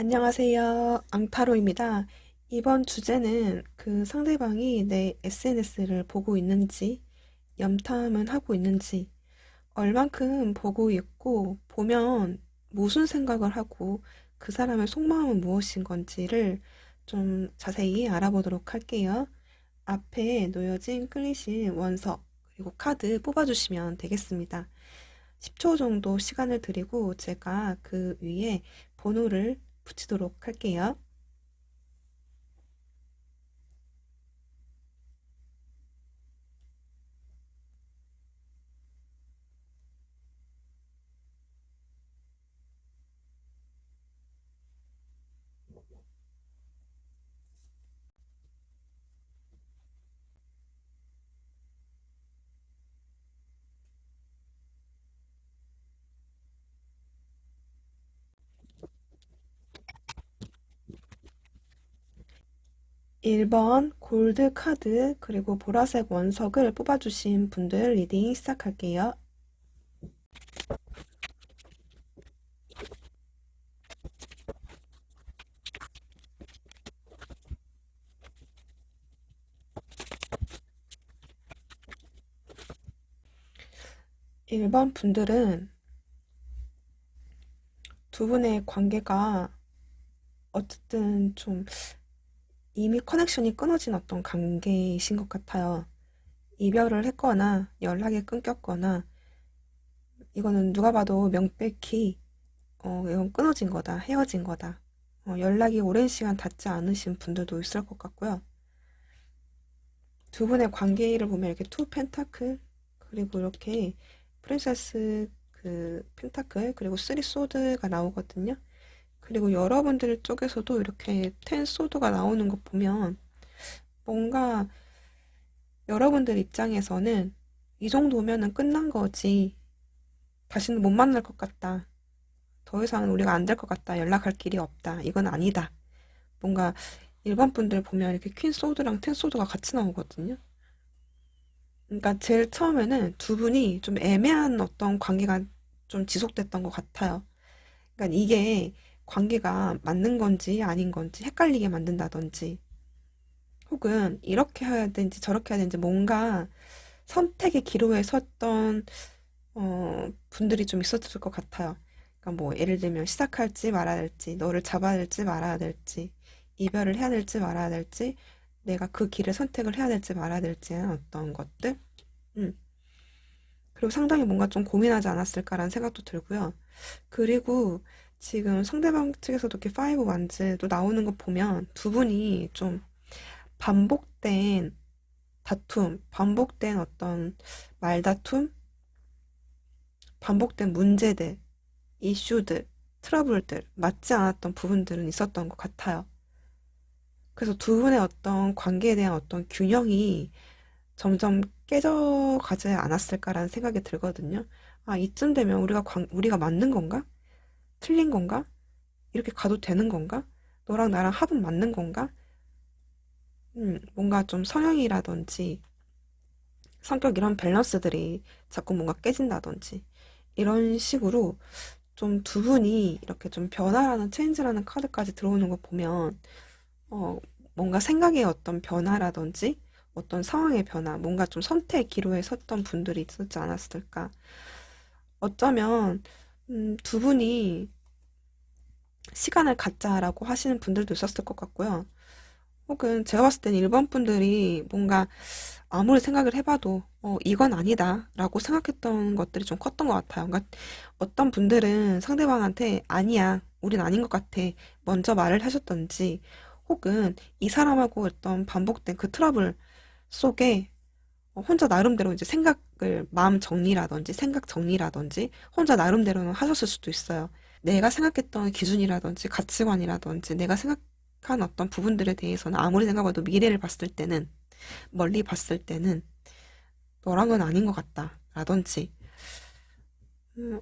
안녕하세요. 앙타로입니다. 이번 주제는 그 상대방이 내 SNS를 보고 있는지, 염탐은 하고 있는지, 얼만큼 보고 있고, 보면 무슨 생각을 하고, 그 사람의 속마음은 무엇인 건지를 좀 자세히 알아보도록 할게요. 앞에 놓여진 클리신 원서, 그리고 카드 뽑아주시면 되겠습니다. 10초 정도 시간을 드리고 제가 그 위에 번호를 붙이도록 할게요. 1번 골드 카드 그리고 보라색 원석을 뽑아주신 분들 리딩 시작할게요. 1번 분들은 두 분의 관계가 어쨌든 좀 이미 커넥션이 끊어진 어떤 관계이신 것 같아요. 이별을 했거나 연락이 끊겼거나 이거는 누가 봐도 명백히 이건 끊어진 거다, 헤어진 거다. 연락이 오랜 시간 닿지 않으신 분들도 있을 것 같고요. 두 분의 관계를 보면 이렇게 투 펜타클 그리고 이렇게 프린세스 그 펜타클 그리고 쓰리 소드가 나오거든요. 그리고 여러분들 쪽에서도 이렇게 텐 소드가 나오는 거 보면 뭔가 여러분들 입장에서는 이 정도면은 끝난 거지. 다시는 못 만날 것 같다. 더 이상은 우리가 안 될 것 같다. 연락할 길이 없다. 이건 아니다. 뭔가 일반 분들 보면 이렇게 퀸 소드랑 텐 소드가 같이 나오거든요. 그러니까 제일 처음에는 두 분이 좀 애매한 어떤 관계가 좀 지속됐던 것 같아요. 그러니까 이게 관계가 맞는 건지 아닌 건지 헷갈리게 만든다든지 혹은 이렇게 해야 되는지 저렇게 해야 되는지 뭔가 선택의 기로에 섰던 분들이 좀 있었을 것 같아요. 그러니까 뭐 예를 들면 시작할지 말아야 될지 너를 잡아야 될지 말아야 될지 이별을 해야 될지 말아야 될지 내가 그 길을 선택을 해야 될지 말아야 될지 하는 어떤 것들 음. 그리고 상당히 뭔가 좀 고민하지 않았을까라는 생각도 들고요. 그리고 지금 상대방 측에서도 이렇게 파이브 완즈도 나오는 거 보면 두 분이 좀 반복된 다툼, 반복된 어떤 말다툼, 반복된 문제들, 이슈들, 트러블들, 맞지 않았던 부분들은 있었던 것 같아요. 그래서 두 분의 어떤 관계에 대한 어떤 균형이 점점 깨져가지 않았을까라는 생각이 들거든요. 아, 이쯤 되면 우리가 맞는 건가? 틀린 건가? 이렇게 가도 되는 건가? 너랑 나랑 합은 맞는 건가? 뭔가 좀 성향이라든지 성격 이런 밸런스들이 자꾸 뭔가 깨진다든지 이런 식으로 좀 두 분이 이렇게 좀 변화라는 체인지라는 카드까지 들어오는 거 보면 어, 뭔가 생각의 어떤 변화라든지 어떤 상황의 변화, 뭔가 좀 선택의 기로에 섰던 분들이 있었지 않았을까. 어쩌면 두 분이 시간을 갖자라고 하시는 분들도 있었을 것 같고요. 혹은 제가 봤을 때는 일본 분들이 뭔가 아무리 생각을 해봐도 이건 아니다라고 생각했던 것들이 좀 컸던 것 같아요. 그러니까 어떤 분들은 상대방한테 아니야, 우린 아닌 것 같아 먼저 말을 하셨던지 혹은 이 사람하고 어떤 반복된 그 트러블 속에 혼자 나름대로 이제 생각을 마음 정리라든지 생각 정리라든지 혼자 나름대로는 하셨을 수도 있어요. 내가 생각했던 기준이라든지 가치관이라든지 내가 생각한 어떤 부분들에 대해서는 아무리 생각해도 미래를 봤을 때는 멀리 봤을 때는 너랑은 아닌 것 같다 라든지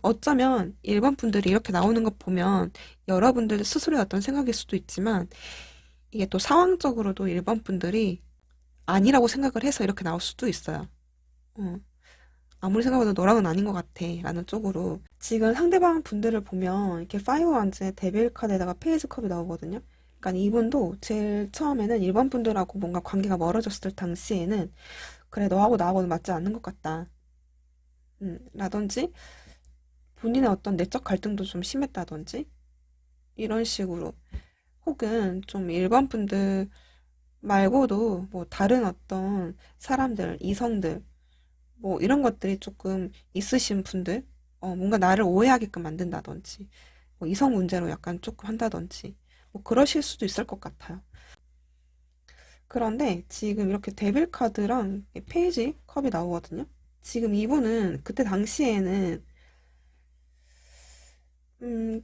어쩌면 일반 분들이 이렇게 나오는 것 보면 여러분들 스스로의 어떤 생각일 수도 있지만 이게 또 상황적으로도 일반 분들이 아니라고 생각을 해서 이렇게 나올 수도 있어요. 어. 아무리 생각해도 너랑은 아닌 것 같아 라는 쪽으로 지금 상대방 분들을 보면 이렇게 파이브 원즈의 데빌 카드에다가 페이지 컵이 나오거든요. 그러니까 이분도 제일 처음에는 일반 분들하고 뭔가 관계가 멀어졌을 당시에는 그래 너하고 나하고는 맞지 않는 것 같다. 라든지 본인의 어떤 내적 갈등도 좀 심했다든지 이런 식으로 혹은 좀 일반 분들 말고도 뭐 다른 어떤 사람들, 이성들 뭐 이런 것들이 조금 있으신 분들 뭔가 나를 오해하게끔 만든다든지 뭐 이성 문제로 약간 조금 한다든지 뭐 그러실 수도 있을 것 같아요. 그런데 지금 이렇게 데빌 카드랑 페이지 컵이 나오거든요. 지금 이분은 그때 당시에는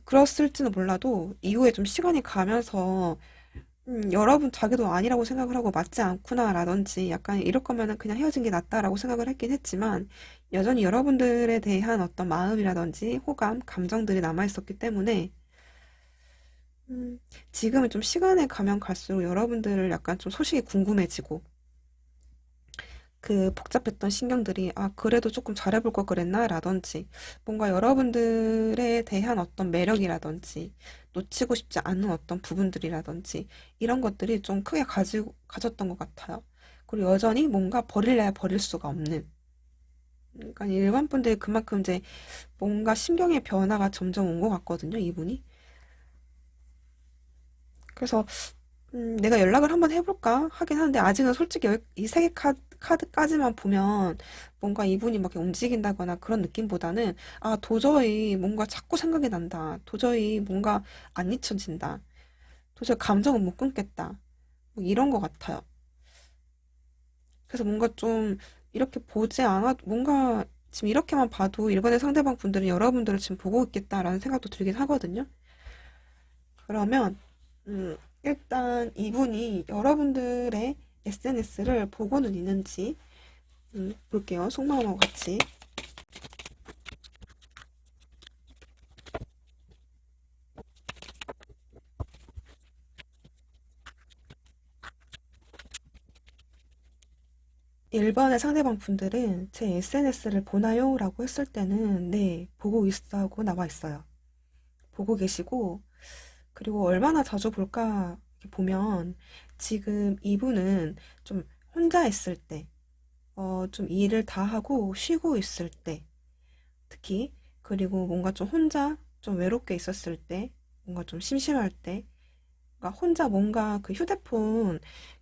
그랬을지는 몰라도 이후에 좀 시간이 가면서 여러분 자기도 아니라고 생각을 하고 맞지 않구나라든지 약간 이럴 거면은 그냥 헤어진 게 낫다라고 생각을 했긴 했지만 여전히 여러분들에 대한 어떤 마음이라든지 호감, 감정들이 남아있었기 때문에 음, 지금은 좀 시간에 가면 갈수록 여러분들을 약간 좀 소식이 궁금해지고 그 복잡했던 신경들이 아 그래도 조금 잘해볼 걸 그랬나 라든지 뭔가 여러분들에 대한 어떤 매력이라든지 놓치고 싶지 않은 어떤 부분들이라든지 이런 것들이 좀 크게 가졌던 것 같아요. 그리고 여전히 뭔가 버릴래야 버릴 수가 없는 그러니까 일반 분들이 그만큼 이제 뭔가 심경의 변화가 점점 온 것 같거든요, 이분이. 그래서 내가 연락을 한번 해볼까 하긴 하는데 아직은 솔직히 이 세 개 카드까지만 보면 뭔가 이분이 막 이렇게 움직인다거나 그런 느낌보다는 아 도저히 뭔가 자꾸 생각이 난다. 도저히 뭔가 안 잊혀진다. 도저히 감정은 못 끊겠다. 뭐 이런 것 같아요. 그래서 뭔가 좀 이렇게 보지 않아도 뭔가 지금 이렇게만 봐도 일본의 상대방 분들은 여러분들을 지금 보고 있겠다라는 생각도 들긴 하거든요. 그러면 일단 이분이 여러분들의 SNS를 보고는 있는지 볼게요. 속마음하고 같이. 일본의 상대방 분들은 제 SNS를 보나요? 라고 했을 때는 네, 보고 있다고 나와 있어요. 보고 계시고 그리고 얼마나 자주 볼까 이렇게 보면 지금 이분은 좀 혼자 있을 때, 좀 일을 다 하고 쉬고 있을 때, 특히 그리고 뭔가 좀 혼자 좀 외롭게 있었을 때, 뭔가 좀 심심할 때, 그러니까 혼자 뭔가 그 휴대폰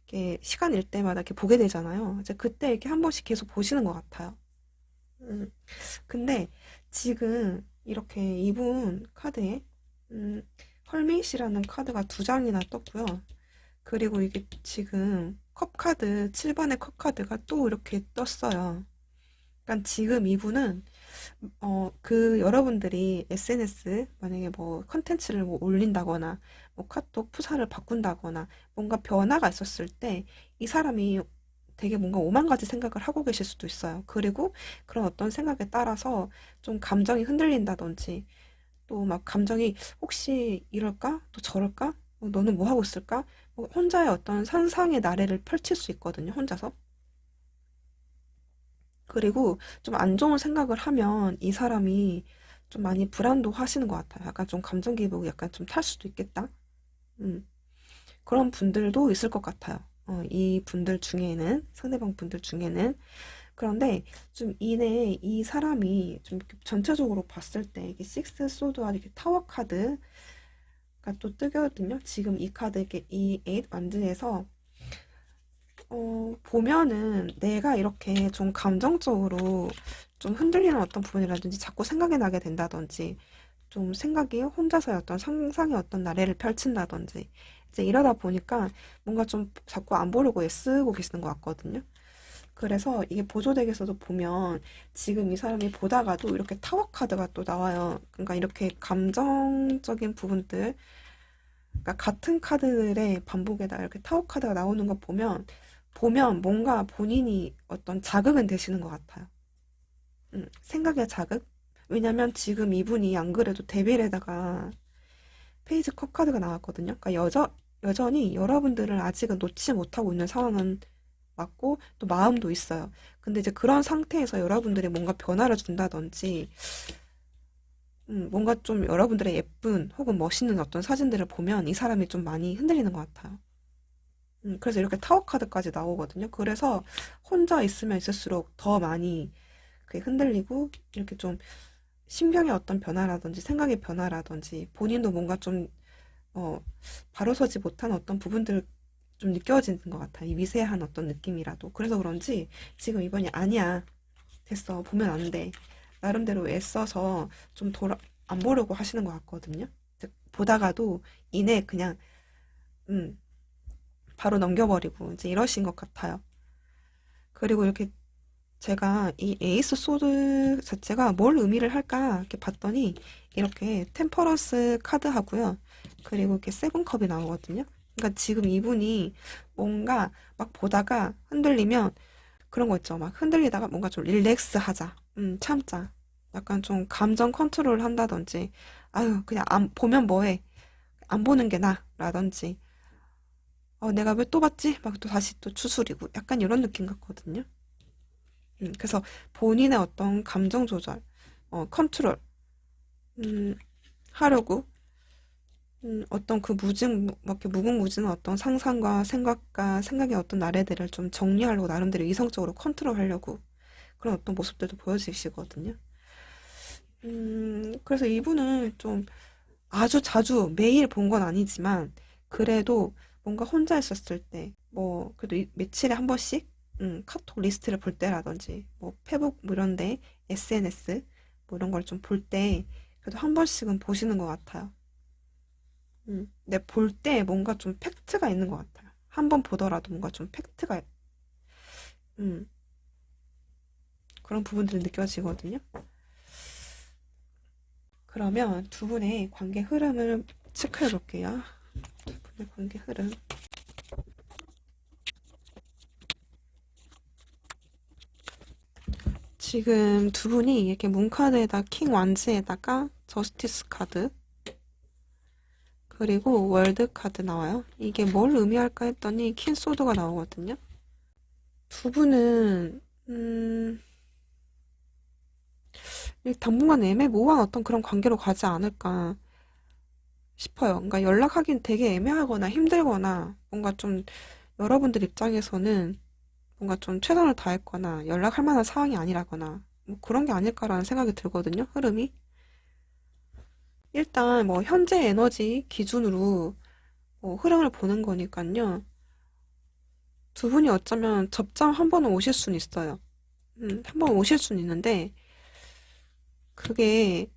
이렇게 시간 일 때마다 이렇게 보게 되잖아요. 이제 그때 이렇게 한 번씩 계속 보시는 것 같아요. 음, 근데 지금 이렇게 이분 카드에 음, 헐밋이라는 카드가 두 장이나 떴고요. 그리고 이게 지금 컵 카드 7번의 컵 카드가 또 이렇게 떴어요. 그러니까 지금 이분은 그 여러분들이 SNS 만약에 뭐 컨텐츠를 뭐 올린다거나 뭐 카톡 프사를 바꾼다거나 뭔가 변화가 있었을 때 이 사람이 되게 뭔가 오만 가지 생각을 하고 계실 수도 있어요. 그리고 그런 어떤 생각에 따라서 좀 감정이 흔들린다든지 또 막 감정이 혹시 이럴까? 또 저럴까? 너는 뭐 하고 있을까? 뭐 혼자의 어떤 상상의 나래를 펼칠 수 있거든요, 혼자서. 그리고 좀 안 좋은 생각을 하면 이 사람이 좀 많이 불안도 하시는 것 같아요. 약간 좀 감정 기복이 약간 좀 탈 수도 있겠다. 음, 그런 분들도 있을 것 같아요. 이 분들 중에는, 상대방 분들 중에는. 그런데 좀 이내 이 사람이 좀 이렇게 전체적으로 봤을 때 이게 식스 소드와 이렇게 타워 카드가 또 뜨거든요. 지금 이 카드 이렇게 이 에잇 완드에서 보면은 내가 이렇게 좀 감정적으로 좀 흔들리는 어떤 부분이라든지 자꾸 생각이 나게 된다든지 좀 생각이 혼자서의 어떤 상상의 어떤 나래를 펼친다든지 이제 이러다 보니까 뭔가 좀 자꾸 안 보려고 애쓰고 계시는 것 같거든요. 그래서 이게 보조덱에서도 보면 지금 이 사람이 보다가도 이렇게 타워 카드가 또 나와요. 그러니까 이렇게 감정적인 부분들, 그러니까 같은 카드들의 반복에다 이렇게 타워 카드가 나오는 거 보면 뭔가 본인이 어떤 자극은 되시는 것 같아요. 생각의 자극? 왜냐면 지금 이분이 안 그래도 데빌에다가 페이지 컷 카드가 나왔거든요. 그러니까 여전히 여러분들을 아직은 놓지 못하고 있는 상황은 맞고 또 마음도 있어요. 근데 이제 그런 상태에서 여러분들이 뭔가 변화를 준다든지 뭔가 좀 여러분들의 예쁜 혹은 멋있는 어떤 사진들을 보면 이 사람이 좀 많이 흔들리는 것 같아요. 그래서 이렇게 타워 카드까지 나오거든요. 그래서 혼자 있으면 있을수록 더 많이 그게 흔들리고 이렇게 좀 심경의 어떤 변화라든지 생각의 변화라든지 본인도 뭔가 좀 어, 바로 서지 못한 어떤 부분들 좀 느껴지는 것 같아요. 이 미세한 어떤 느낌이라도. 그래서 그런지 지금 이번이 아니야. 됐어. 보면 안 돼. 나름대로 애써서 좀 안 보려고 하시는 것 같거든요. 즉, 보다가도 이내 그냥, 음, 바로 넘겨버리고 이제 이러신 것 같아요. 그리고 이렇게 제가 이 에이스 소드 자체가 뭘 의미를 할까 이렇게 봤더니 이렇게 템퍼런스 카드하고요. 그리고 이렇게 세븐컵이 나오거든요. 그러니까 지금 이분이 뭔가 막 보다가 흔들리면 그런 거 있죠. 막 흔들리다가 뭔가 좀 릴렉스 하자. 참자. 약간 좀 감정 컨트롤 한다든지 아유 그냥 안 보면 뭐해. 안 보는 게 나아. 라든지 내가 왜 또 봤지? 막 또 다시 또 추스리고 약간 이런 느낌 같거든요. 그래서 본인의 어떤 감정 조절, 컨트롤, 음, 하려고, 어떤 그 뭐 이렇게 무궁무진한 어떤 상상과 생각과 생각의 어떤 나래들을 좀 정리하려고 나름대로 이성적으로 컨트롤 하려고 그런 어떤 모습들도 보여지시거든요. 그래서 이분은 좀 아주 자주 매일 본 건 아니지만 그래도 뭔가 혼자 있었을 때 뭐 그래도 며칠에 한 번씩 카톡 리스트를 볼 때라든지 뭐 페북 뭐 이런데 SNS 뭐 이런 걸 좀 볼 때 그래도 한 번씩은 보시는 것 같아요. 근데 볼 때 뭔가 좀 팩트가 있는 것 같아요. 한 번 보더라도 뭔가 좀 팩트가 음, 그런 부분들이 느껴지거든요. 그러면 두 분의 관계 흐름을 체크해 볼게요. 두 분의 관계 흐름. 지금 두 분이 이렇게 문카드에다 킹 완즈에다가 저스티스 카드 그리고 월드 카드 나와요. 이게 뭘 의미할까 했더니 킹 소드가 나오거든요. 두 분은 당분간 애매모호한 어떤 그런 관계로 가지 않을까 싶어요. 그러니까 연락하긴 되게 애매하거나 힘들거나 뭔가 좀 여러분들 입장에서는 뭔가 좀 최선을 다했거나 연락할 만한 상황이 아니라거나 뭐 그런 게 아닐까라는 생각이 들거든요. 흐름이. 일단 뭐 현재 에너지 기준으로 흐름을 보는 거니까요. 두 분이 어쩌면 접점 한 번은 오실 수는 있어요. 한 번 오실 수는 있는데 그게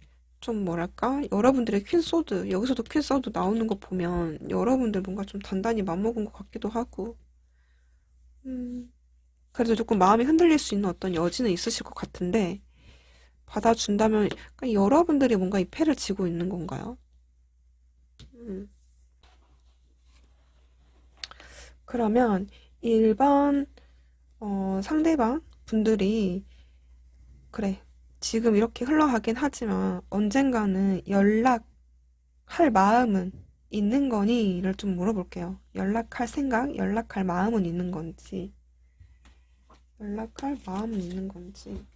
좀 뭐랄까 여러분들의 퀸소드 여기서도 퀸소드 나오는 거 보면 여러분들 뭔가 좀 단단히 맘먹은 것 같기도 하고 음, 그래도 조금 마음이 흔들릴 수 있는 어떤 여지는 있으실 것 같은데 받아준다면 그러니까 여러분들이 뭔가 이 패를 지고 있는 건가요? 음, 그러면 1번 상대방 분들이 그래 지금 이렇게 흘러가긴 하지만 언젠가는 연락할 마음은 있는 거니?를 좀 물어볼게요. 연락할 생각, 연락할 마음은 있는 건지, 연락할 마음은 있는 건지.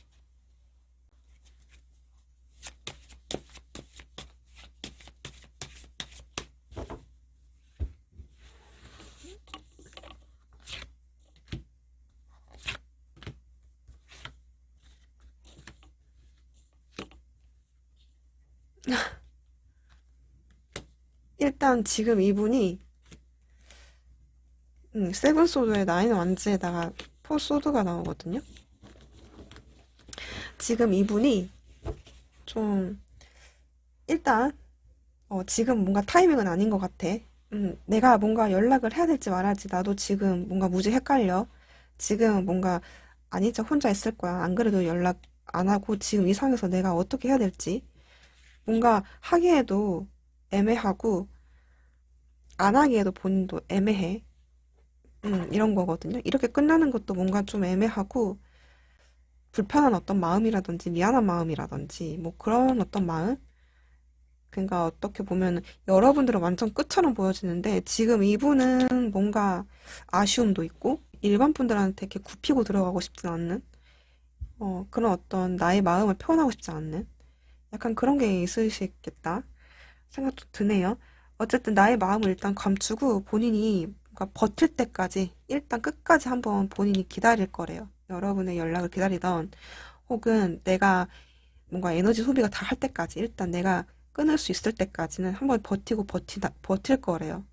일단 지금 이분이 세븐 소드에 나인 완즈에다가 포 소드가 나오거든요. 지금 이분이 좀 일단 지금 뭔가 타이밍은 아닌 것 같아. 내가 뭔가 연락을 해야 될지 말아야 할지 나도 지금 뭔가 무지 헷갈려. 지금 뭔가 아니죠. 혼자 있을 거야. 안 그래도 연락 안 하고 지금 이 상황에서 내가 어떻게 해야 될지 뭔가 하기에도 애매하고 안 하기에도 본인도 애매해. 이런 거거든요. 이렇게 끝나는 것도 뭔가 좀 애매하고 불편한 어떤 마음이라든지 미안한 마음이라든지 뭐 그런 어떤 마음? 그러니까 어떻게 보면 여러분들은 완전 끝처럼 보여지는데 지금 이분은 뭔가 아쉬움도 있고 일반 분들한테 이렇게 굽히고 들어가고 싶진 않는, 그런 어떤 나의 마음을 표현하고 싶지 않는, 약간 그런 게 있으시겠다 생각도 드네요. 어쨌든 나의 마음을 일단 감추고 본인이 뭔가 버틸 때까지 일단 끝까지 한번 본인이 기다릴 거래요. 여러분의 연락을 기다리던 혹은 내가 뭔가 에너지 소비가 다 할 때까지 일단 내가 끊을 수 있을 때까지는 한번 버틸 거래요.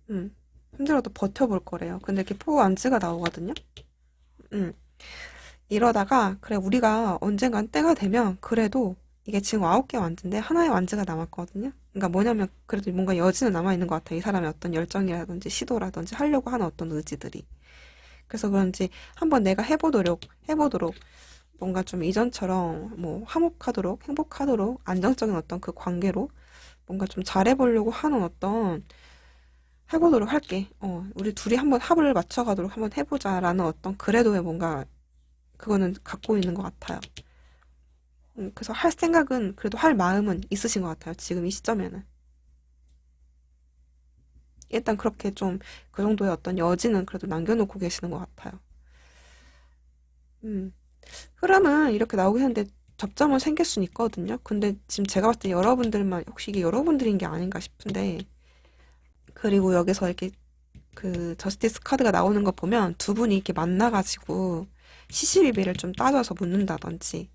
음, 힘들어도 버텨볼 거래요. 근데 이렇게 포안즈가 나오거든요. 음, 이러다가 그래 우리가 언젠간 때가 되면 그래도 이게 지금 9개 완즈인데 하나의 완즈가 남았거든요. 그러니까 뭐냐면 그래도 뭔가 여지는 남아있는 것 같아요. 이 사람의 어떤 열정이라든지 시도라든지 하려고 하는 어떤 의지들이. 그래서 그런지 한번 내가 해보도록 뭔가 좀 이전처럼 뭐 화목하도록 행복하도록 안정적인 어떤 그 관계로 뭔가 좀 잘해보려고 하는 어떤 해보도록 할게. 우리 둘이 한번 합을 맞춰가도록 한번 해보자라는 어떤 그래도의 뭔가 그거는 갖고 있는 것 같아요. 그래서 할 생각은 그래도 할 마음은 있으신 것 같아요. 지금 이 시점에는. 일단 그렇게 좀 그 정도의 어떤 여지는 그래도 남겨놓고 계시는 것 같아요. 음, 흐름은 이렇게 나오긴 했는데 접점은 생길 수는 있거든요. 근데 지금 제가 봤을 때 여러분들만 혹시 이게 여러분들인 게 아닌가 싶은데 그리고 여기서 이렇게 그 저스티스 카드가 나오는 거 보면 두 분이 이렇게 만나가지고 시시비비를 좀 따져서 묻는다든지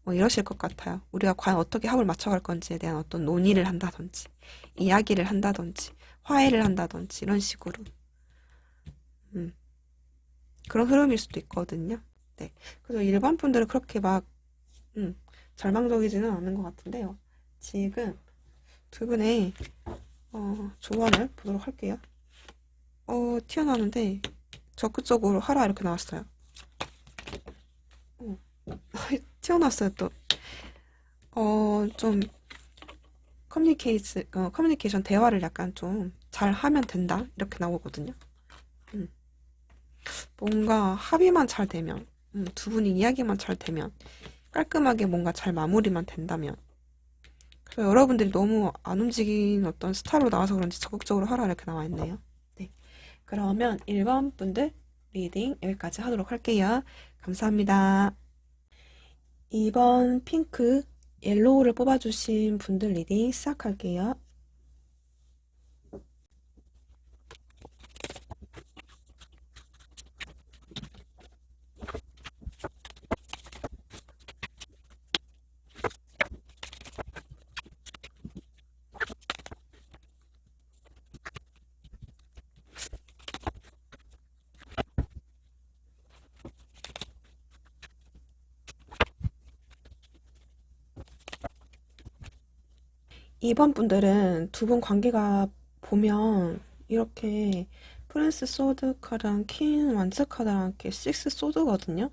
뭐 이러실 것 같아요. 우리가 과연 어떻게 합을 맞춰갈 건지에 대한 어떤 논의를 한다든지 이야기를 한다든지 화해를 한다든지 이런 식으로 음, 그런 흐름일 수도 있거든요. 네. 그래서 일반 분들은 그렇게 막 음, 절망적이지는 않은 것 같은데요. 지금 두 분의 조언을 보도록 할게요. 튀어나오는데 적극적으로 하라 이렇게 나왔어요. 어, 튀어나왔어요 또. 좀 커뮤니케이션 대화를 약간 좀 잘 하면 된다 이렇게 나오거든요. 음, 뭔가 합의만 잘 되면, 두 분이 이야기만 잘 되면, 깔끔하게 뭔가 잘 마무리만 된다면. 그래서 여러분들이 너무 안 움직인 어떤 스타일로 나와서 그런지 적극적으로 하라 이렇게 나와 있네요. 네. 그러면 1번 분들 리딩 여기까지 하도록 할게요. 감사합니다. 2번 핑크 옐로우를 뽑아주신 분들 리딩 시작할게요. 2번 분들은 두 분 관계가 보면 이렇게 프린스 소드 카드랑 퀸 완즈 카드랑 이렇게 식스 소드거든요.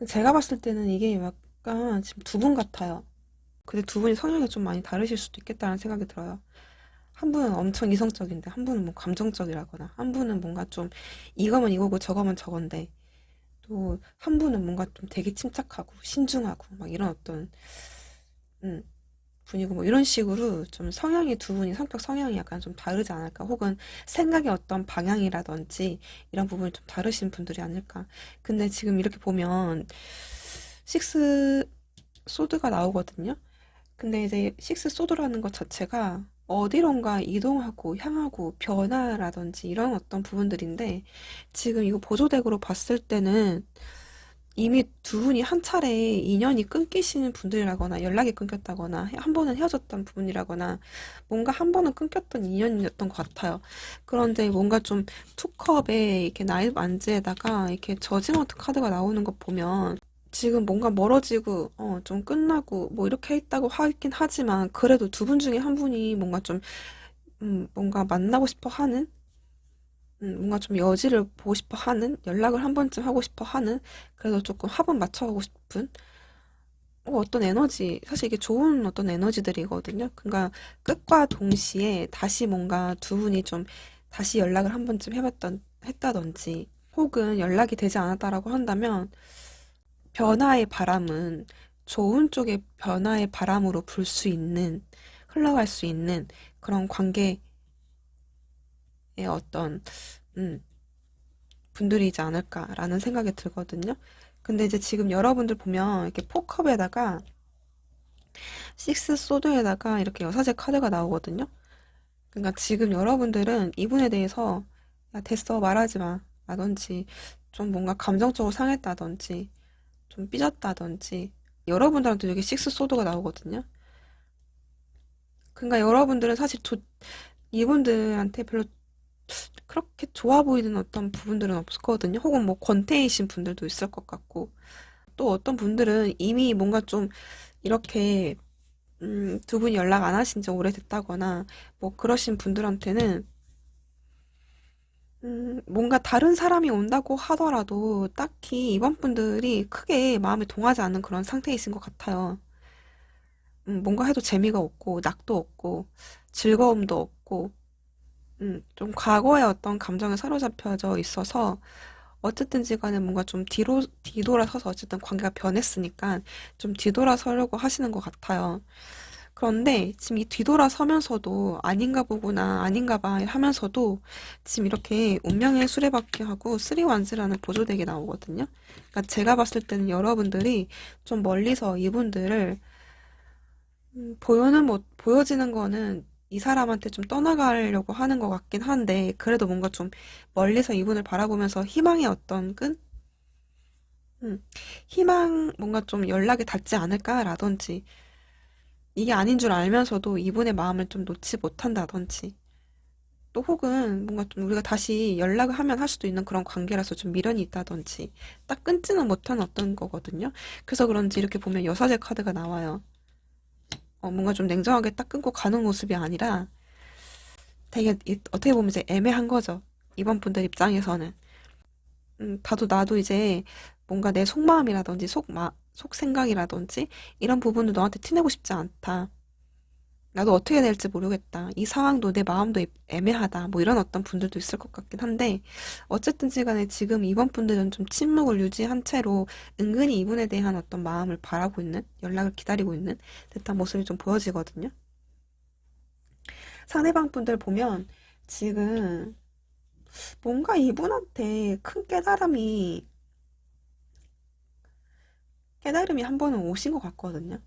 제가 봤을 때는 이게 약간 지금 두 분 같아요. 근데 두 분이 성향이 좀 많이 다르실 수도 있겠다는 생각이 들어요. 한 분은 엄청 이성적인데 한 분은 뭐 감정적이라거나 한 분은 뭔가 좀 이거면 이거고 저거면 저건데 또 한 분은 뭔가 좀 되게 침착하고 신중하고 막 이런 어떤 음, 분이고 뭐 이런 식으로 좀 성향이 두 분이 성격 성향이 약간 좀 다르지 않을까 혹은 생각의 어떤 방향이라든지 이런 부분이 좀 다르신 분들이 아닐까. 근데 지금 이렇게 보면 식스 소드가 나오거든요. 근데 이제 식스 소드라는 것 자체가 어디론가 이동하고 향하고 변화라든지 이런 어떤 부분들인데 지금 이거 보조덱으로 봤을 때는 이미 두 분이 한 차례 인연이 끊기시는 분들이라거나 연락이 끊겼다거나 한 번은 헤어졌던 부분이라거나 뭔가 한 번은 끊겼던 인연이었던 것 같아요. 그런데 뭔가 좀 투컵에 이렇게 나이 만지에다가 이렇게 저지먼트 카드가 나오는 거 보면 지금 뭔가 멀어지고 좀 끝나고 뭐 이렇게 했다고 하긴 하지만 그래도 두 분 중에 한 분이 뭔가 좀 뭔가 만나고 싶어 하는 뭔가 좀 여지를 보고 싶어 하는, 연락을 한 번쯤 하고 싶어 하는, 그래도 조금 합은 맞춰가고 싶은, 어떤 에너지, 사실 이게 좋은 어떤 에너지들이거든요. 그러니까 끝과 동시에 다시 뭔가 두 분이 좀 다시 연락을 한 번쯤 했다든지, 혹은 연락이 되지 않았다라고 한다면, 변화의 바람은 좋은 쪽의 변화의 바람으로 불 수 있는, 흘러갈 수 있는 그런 관계의 어떤, 음, 분들이지 않을까라는 생각이 들거든요. 근데 이제 지금 여러분들 보면 이렇게 포컵에다가 식스 소드에다가 이렇게 여사제 카드가 나오거든요. 그러니까 지금 여러분들은 이분에 대해서 야 됐어 말하지 마 라든지 좀 뭔가 감정적으로 상했다든지 좀 삐졌다든지 여러분들한테 여기 식스 소드가 나오거든요. 그러니까 여러분들은 사실 이분들한테 별로 그렇게 좋아 보이는 어떤 부분들은 없거든요. 혹은 뭐 권태이신 분들도 있을 것 같고 또 어떤 분들은 이미 뭔가 좀 이렇게 두 분이 연락 안 하신 지 오래됐다거나 뭐 그러신 분들한테는 뭔가 다른 사람이 온다고 하더라도 딱히 이번 분들이 크게 마음이 동하지 않는 그런 상태이신 것 같아요. 뭔가 해도 재미가 없고 낙도 없고 즐거움도 없고 좀 과거의 어떤 감정에 사로잡혀져 있어서 어쨌든지 간에 뭔가 좀 뒤돌아서서 어쨌든 관계가 변했으니까 좀 뒤돌아서려고 하시는 것 같아요. 그런데 지금 이 뒤돌아서면서도 아닌가 보구나, 아닌가 봐 하면서도 지금 이렇게 운명의 수레바퀴 하고 쓰리완즈라는 보조덱이 나오거든요. 그러니까 제가 봤을 때는 여러분들이 좀 멀리서 이분들을 보여지는 거는 이 사람한테 좀 떠나가려고 하는 것 같긴 한데, 그래도 뭔가 좀 멀리서 이분을 바라보면서 희망의 어떤 끈? 희망, 뭔가 좀 연락이 닿지 않을까라든지, 이게 아닌 줄 알면서도 이분의 마음을 좀 놓지 못한다든지, 또 혹은 뭔가 좀 우리가 다시 연락을 하면 할 수도 있는 그런 관계라서 좀 미련이 있다든지, 딱 끊지는 못한 어떤 거거든요. 그래서 그런지 이렇게 보면 여사제 카드가 나와요. 뭔가 좀 냉정하게 딱 끊고 가는 모습이 아니라 되게 어떻게 보면 이제 애매한 거죠. 이번 분들 입장에서는. 다도 나도 이제 뭔가 내 속마음이라든지 속 생각이라든지 이런 부분을 너한테 티내고 싶지 않다. 나도 어떻게 해야 될지 모르겠다. 이 상황도 내 마음도 애매하다. 뭐 이런 어떤 분들도 있을 것 같긴 한데 어쨌든지 간에 지금 이번 분들은 좀 침묵을 유지한 채로 은근히 이분에 대한 어떤 마음을 바라고 있는 연락을 기다리고 있는 듯한 모습이 좀 보여지거든요. 상대방 분들 보면 지금 뭔가 이분한테 큰 깨달음이 한 번은 오신 것 같거든요.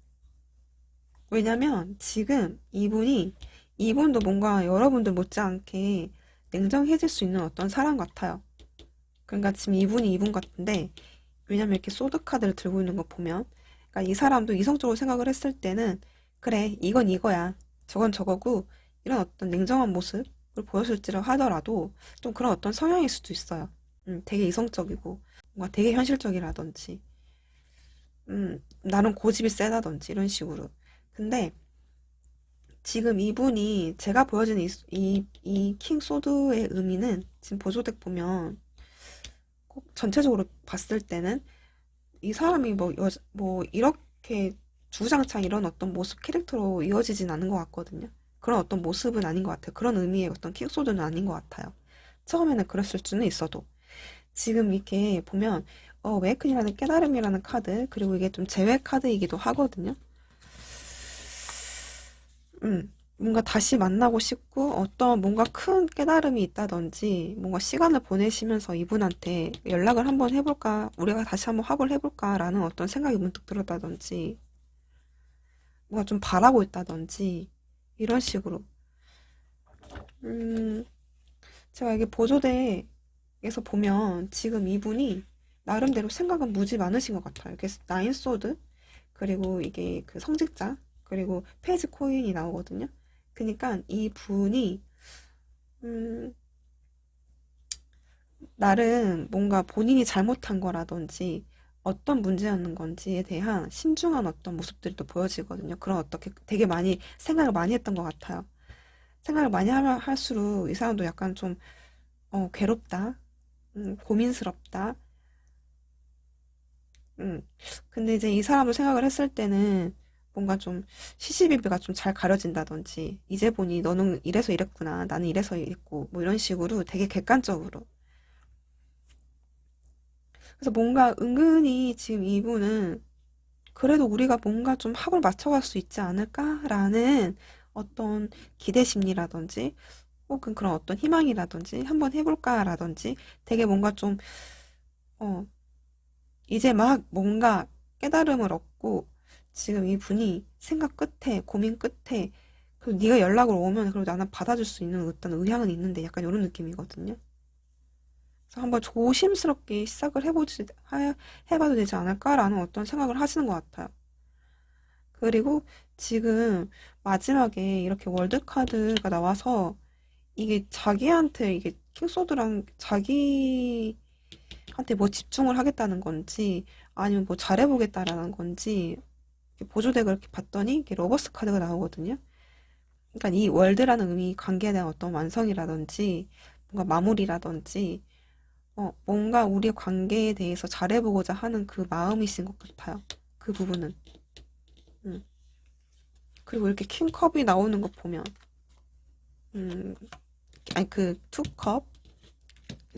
왜냐면 지금 이분도 뭔가 여러분들 못지않게 냉정해질 수 있는 어떤 사람 같아요. 그러니까 지금 이분이 이분 같은데, 왜냐면 이렇게 소드카드를 들고 있는 거 보면, 그러니까 이 사람도 이성적으로 생각을 했을 때는, 그래, 이건 이거야. 저건 저거고, 이런 어떤 냉정한 모습을 보였을지라 하더라도, 좀 그런 어떤 성향일 수도 있어요. 되게 이성적이고, 뭔가 되게 현실적이라든지, 나는 고집이 세다든지, 이런 식으로. 근데, 지금 이분이 제가 보여지는 이 킹 소드의 의미는 지금 보조덱 보면 꼭 전체적으로 봤을 때는 이 사람이 뭐 이렇게 주장창 이런 어떤 모습 캐릭터로 이어지진 않은 것 같거든요. 그런 어떤 모습은 아닌 것 같아요. 그런 의미의 어떤 킹 소드는 아닌 것 같아요. 처음에는 그랬을 수는 있어도 지금 이렇게 보면 웨이큰이라는 깨달음이라는 카드 그리고 이게 좀 제외 카드이기도 하거든요. 뭔가 다시 만나고 싶고 어떤 뭔가 큰 깨달음이 있다든지 뭔가 시간을 보내시면서 이분한테 연락을 한번 해볼까 우리가 다시 한번 화합을 해볼까라는 어떤 생각이 문득 들었다든지 뭔가 좀 바라고 있다든지 이런 식으로 음, 제가 이게 보조대에서 보면 지금 이분이 나름대로 생각은 무지 많으신 것 같아요. 이게 나인 소드 그리고 이게 그 성직자 그리고 페이지 코인이 나오거든요. 그러니까 이 분이 음, 나름 뭔가 본인이 잘못한 거라든지 어떤 문제였는 건지에 대한 신중한 어떤 모습들이 또 보여지거든요. 그런 어떻게 되게 많이 생각을 많이 했던 것 같아요. 생각을 많이 하면 할수록 이 사람도 약간 좀 괴롭다, 고민스럽다. 음. 근데 이제 이 사람도 생각을 했을 때는 뭔가 좀 시시비비가 좀 잘 가려진다든지 이제 보니 너는 이래서 이랬구나 나는 이래서 이랬고 뭐 이런 식으로 되게 객관적으로 그래서 뭔가 은근히 지금 이분은 그래도 우리가 뭔가 좀 합을 맞춰갈 수 있지 않을까라는 어떤 기대 심리라든지 혹은 그런 어떤 희망이라든지 한번 해볼까라든지 되게 뭔가 좀 어, 이제 막 뭔가 깨달음을 얻고 지금 이분이 생각 끝에 고민 끝에 그리고 네가 연락을 오면 그래도 나는 받아줄 수 있는 어떤 의향은 있는데 약간 이런 느낌이거든요. 그래서 한번 조심스럽게 시작을 해봐도 되지 않을까라는 어떤 생각을 하시는 것 같아요. 그리고 지금 마지막에 이렇게 월드카드가 나와서 이게 자기한테 이게 킹소드랑 자기한테 뭐 집중을 하겠다는 건지 아니면 뭐 잘해보겠다라는 건지 보조덱을 이렇게 봤더니 이게 러버스 카드가 나오거든요. 그러니까 이 월드라는 의미 관계에 대한 어떤 완성이라든지 뭔가 마무리라든지 뭔가 우리의 관계에 대해서 잘해보고자 하는 그 마음이신 것 같아요. 그 부분은. 음. 그리고 이렇게 킹컵이 나오는 거 보면 음, 아니 그 투컵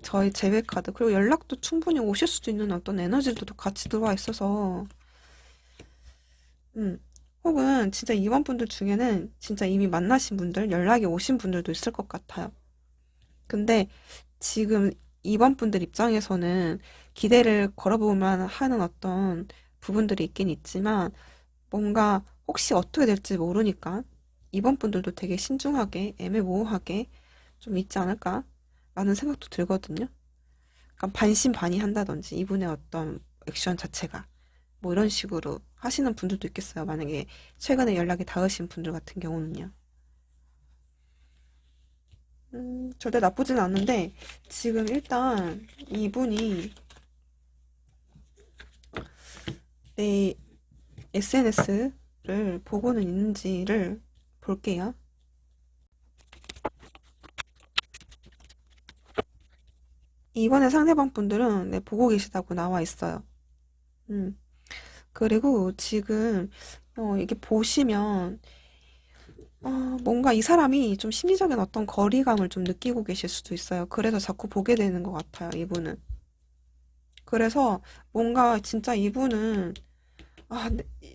저희 제외 카드 그리고 연락도 충분히 오실 수도 있는 어떤 에너지들도 같이 들어와 있어서 음, 혹은 진짜 이번 분들 중에는 진짜 이미 만나신 분들 연락이 오신 분들도 있을 것 같아요. 근데 지금 이번 분들 입장에서는 기대를 걸어보면 하는 어떤 부분들이 있긴 있지만 뭔가 혹시 어떻게 될지 모르니까 이번 분들도 되게 신중하게 애매모호하게 좀 있지 않을까 라는 생각도 들거든요. 약간 반신반의한다든지 이분의 어떤 액션 자체가 뭐 이런 식으로 하시는 분들도 있겠어요. 만약에 최근에 연락이 닿으신 분들 같은 경우는요. 절대 나쁘진 않은데 지금 일단 이분이 내 SNS를 보고는 있는지를 볼게요. 이번에 상대방 분들은 네, 보고 계시다고 나와 있어요. 음. 그리고 지금 이게 보시면 뭔가 이 사람이 좀 심리적인 어떤 거리감을 좀 느끼고 계실 수도 있어요. 그래서 자꾸 보게 되는 것 같아요, 이분은. 그래서 뭔가 진짜 이분은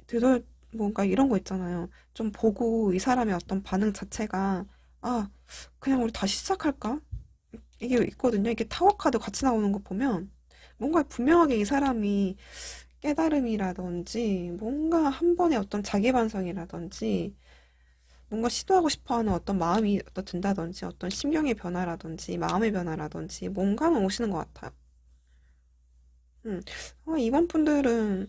되돌 뭔가 이런 거 있잖아요. 좀 보고 이 사람의 어떤 반응 자체가 아, 그냥 우리 다시 시작할까? 이게 있거든요. 이게 타워 카드 같이 나오는 거 보면 뭔가 분명하게 이 사람이 깨달음이라든지 뭔가 한 번의 어떤 자기 반성이라든지 뭔가 시도하고 싶어 하는 어떤 마음이 든다든지 어떤 심경의 변화라든지 마음의 변화라든지 뭔가는 오시는 것 같아요. 음. 이번 분들은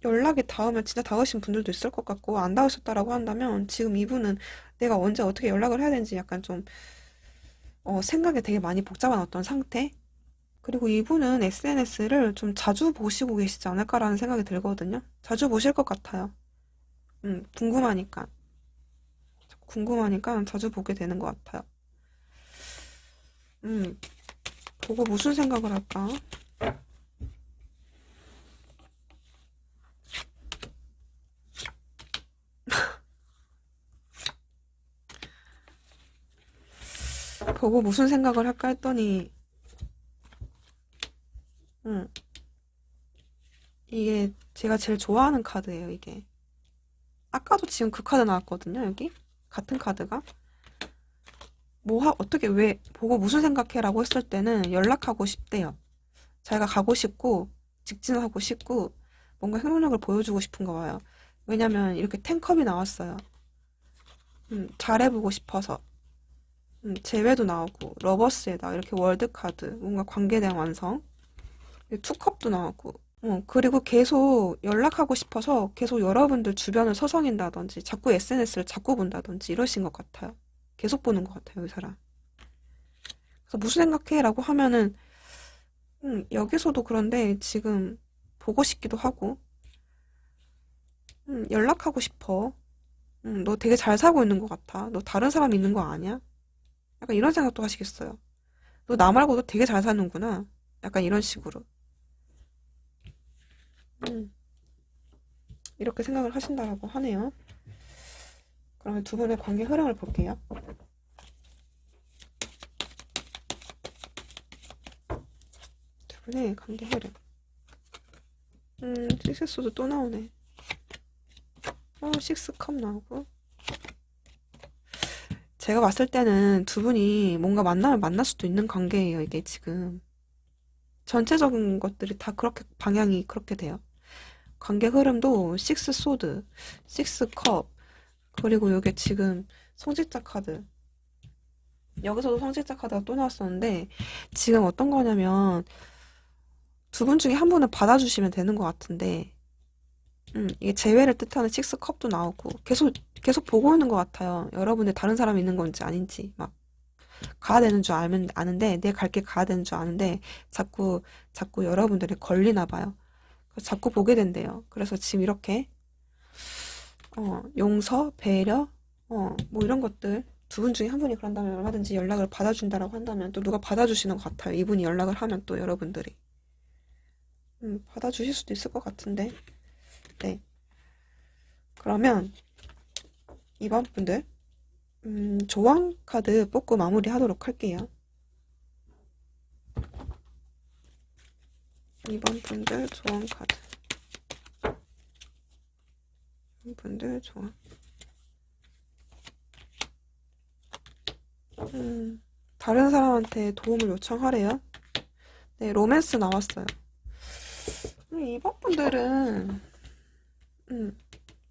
연락이 닿으면 진짜 닿으신 분들도 있을 것 같고 안 닿으셨다라고 한다면 지금 이분은 내가 언제 어떻게 연락을 해야 되는지 약간 좀 생각이 되게 많이 복잡한 어떤 상태? 그리고 이분은 SNS를 좀 자주 보시고 계시지 않을까라는 생각이 들거든요. 자주 보실 것 같아요. 궁금하니까. 궁금하니까 자주 보게 되는 것 같아요. 음, 보고 무슨 생각을 할까? 보고 무슨 생각을 할까 했더니, 음, 이게 제가 제일 좋아하는 카드예요, 이게. 아까도 지금 그 카드 나왔거든요, 여기. 같은 카드가. 어떻게, 왜, 보고 무슨 생각해라고 했을 때는 연락하고 싶대요. 자기가 가고 싶고, 직진하고 싶고, 뭔가 행동력을 보여주고 싶은 거 봐요. 왜냐면 이렇게 탱컵이 나왔어요. 잘해보고 싶어서. 재회도 나오고, 러버스에다 이렇게 월드카드, 뭔가 관계에 대한 완성. 투컵도 나오고, 그리고 계속 연락하고 싶어서 계속 여러분들 주변을 서성인다든지, 자꾸 SNS를 자꾸 본다든지 이러신 것 같아요. 계속 보는 것 같아요, 이 사람. 그래서 무슨 생각해? 라고 하면은, 여기서도 그런데 지금 보고 싶기도 하고, 연락하고 싶어. 너 되게 잘 살고 있는 것 같아. 너 다른 사람 있는 거 아니야? 약간 이런 생각도 하시겠어요. 너 나 말고도 되게 잘 사는구나. 약간 이런 식으로. 음, 이렇게 생각을 하신다라고 하네요. 그러면 두 분의 관계 흐름을 볼게요. 두 분의 관계 흐름. 식스소드 또 나오네. 식스컵 나오고. 제가 봤을 때는 두 분이 뭔가 만나면 만날 수도 있는 관계예요, 이게 지금. 전체적인 것들이 다 그렇게, 방향이 그렇게 돼요. 관계 흐름도 식스 소드, 식스 컵, 그리고 이게 지금 성직자 카드. 여기서도 성직자 카드가 또 나왔었는데, 지금 어떤 거냐면, 두 분 중에 한 분은 받아주시면 되는 것 같은데, 이게 재회를 뜻하는 식스 컵도 나오고, 계속 보고 있는 것 같아요. 여러분들 다른 사람이 있는 건지 아닌지, 막, 가야 되는 줄 아는데, 내 갈 길 가야 되는 줄 아는데, 자꾸 여러분들이 걸리나 봐요. 그래서 자꾸 보게 된대요. 그래서 지금 이렇게, 용서, 배려, 뭐 이런 것들, 두 분 중에 한 분이 그런다면 얼마든지 연락을 받아준다라고 한다면 또 누가 받아주시는 것 같아요. 이분이 연락을 하면 또 여러분들이. 받아주실 수도 있을 것 같은데. 네. 그러면 이번 분들, 조언 카드 뽑고 마무리 하도록 할게요. 이번 분들 조언 카드. 이번 분들 조언. 다른 사람한테 도움을 요청하래요. 네, 로맨스 나왔어요. 이번 분들은,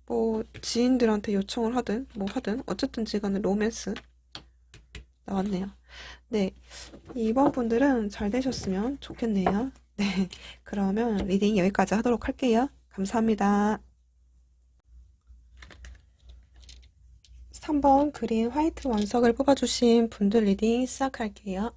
뭐, 지인들한테 요청을 하든, 뭐 하든, 어쨌든지 간에 로맨스 나왔네요. 네, 이번 분들은 잘 되셨으면 좋겠네요. 네, 그러면 리딩 여기까지 하도록 할게요. 감사합니다. 3번 그린 화이트 원석을 뽑아주신 분들 리딩 시작할게요.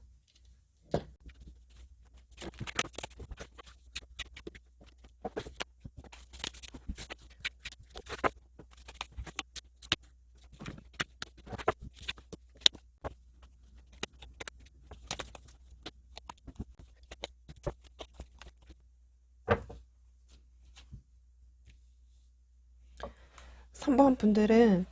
3번 분들은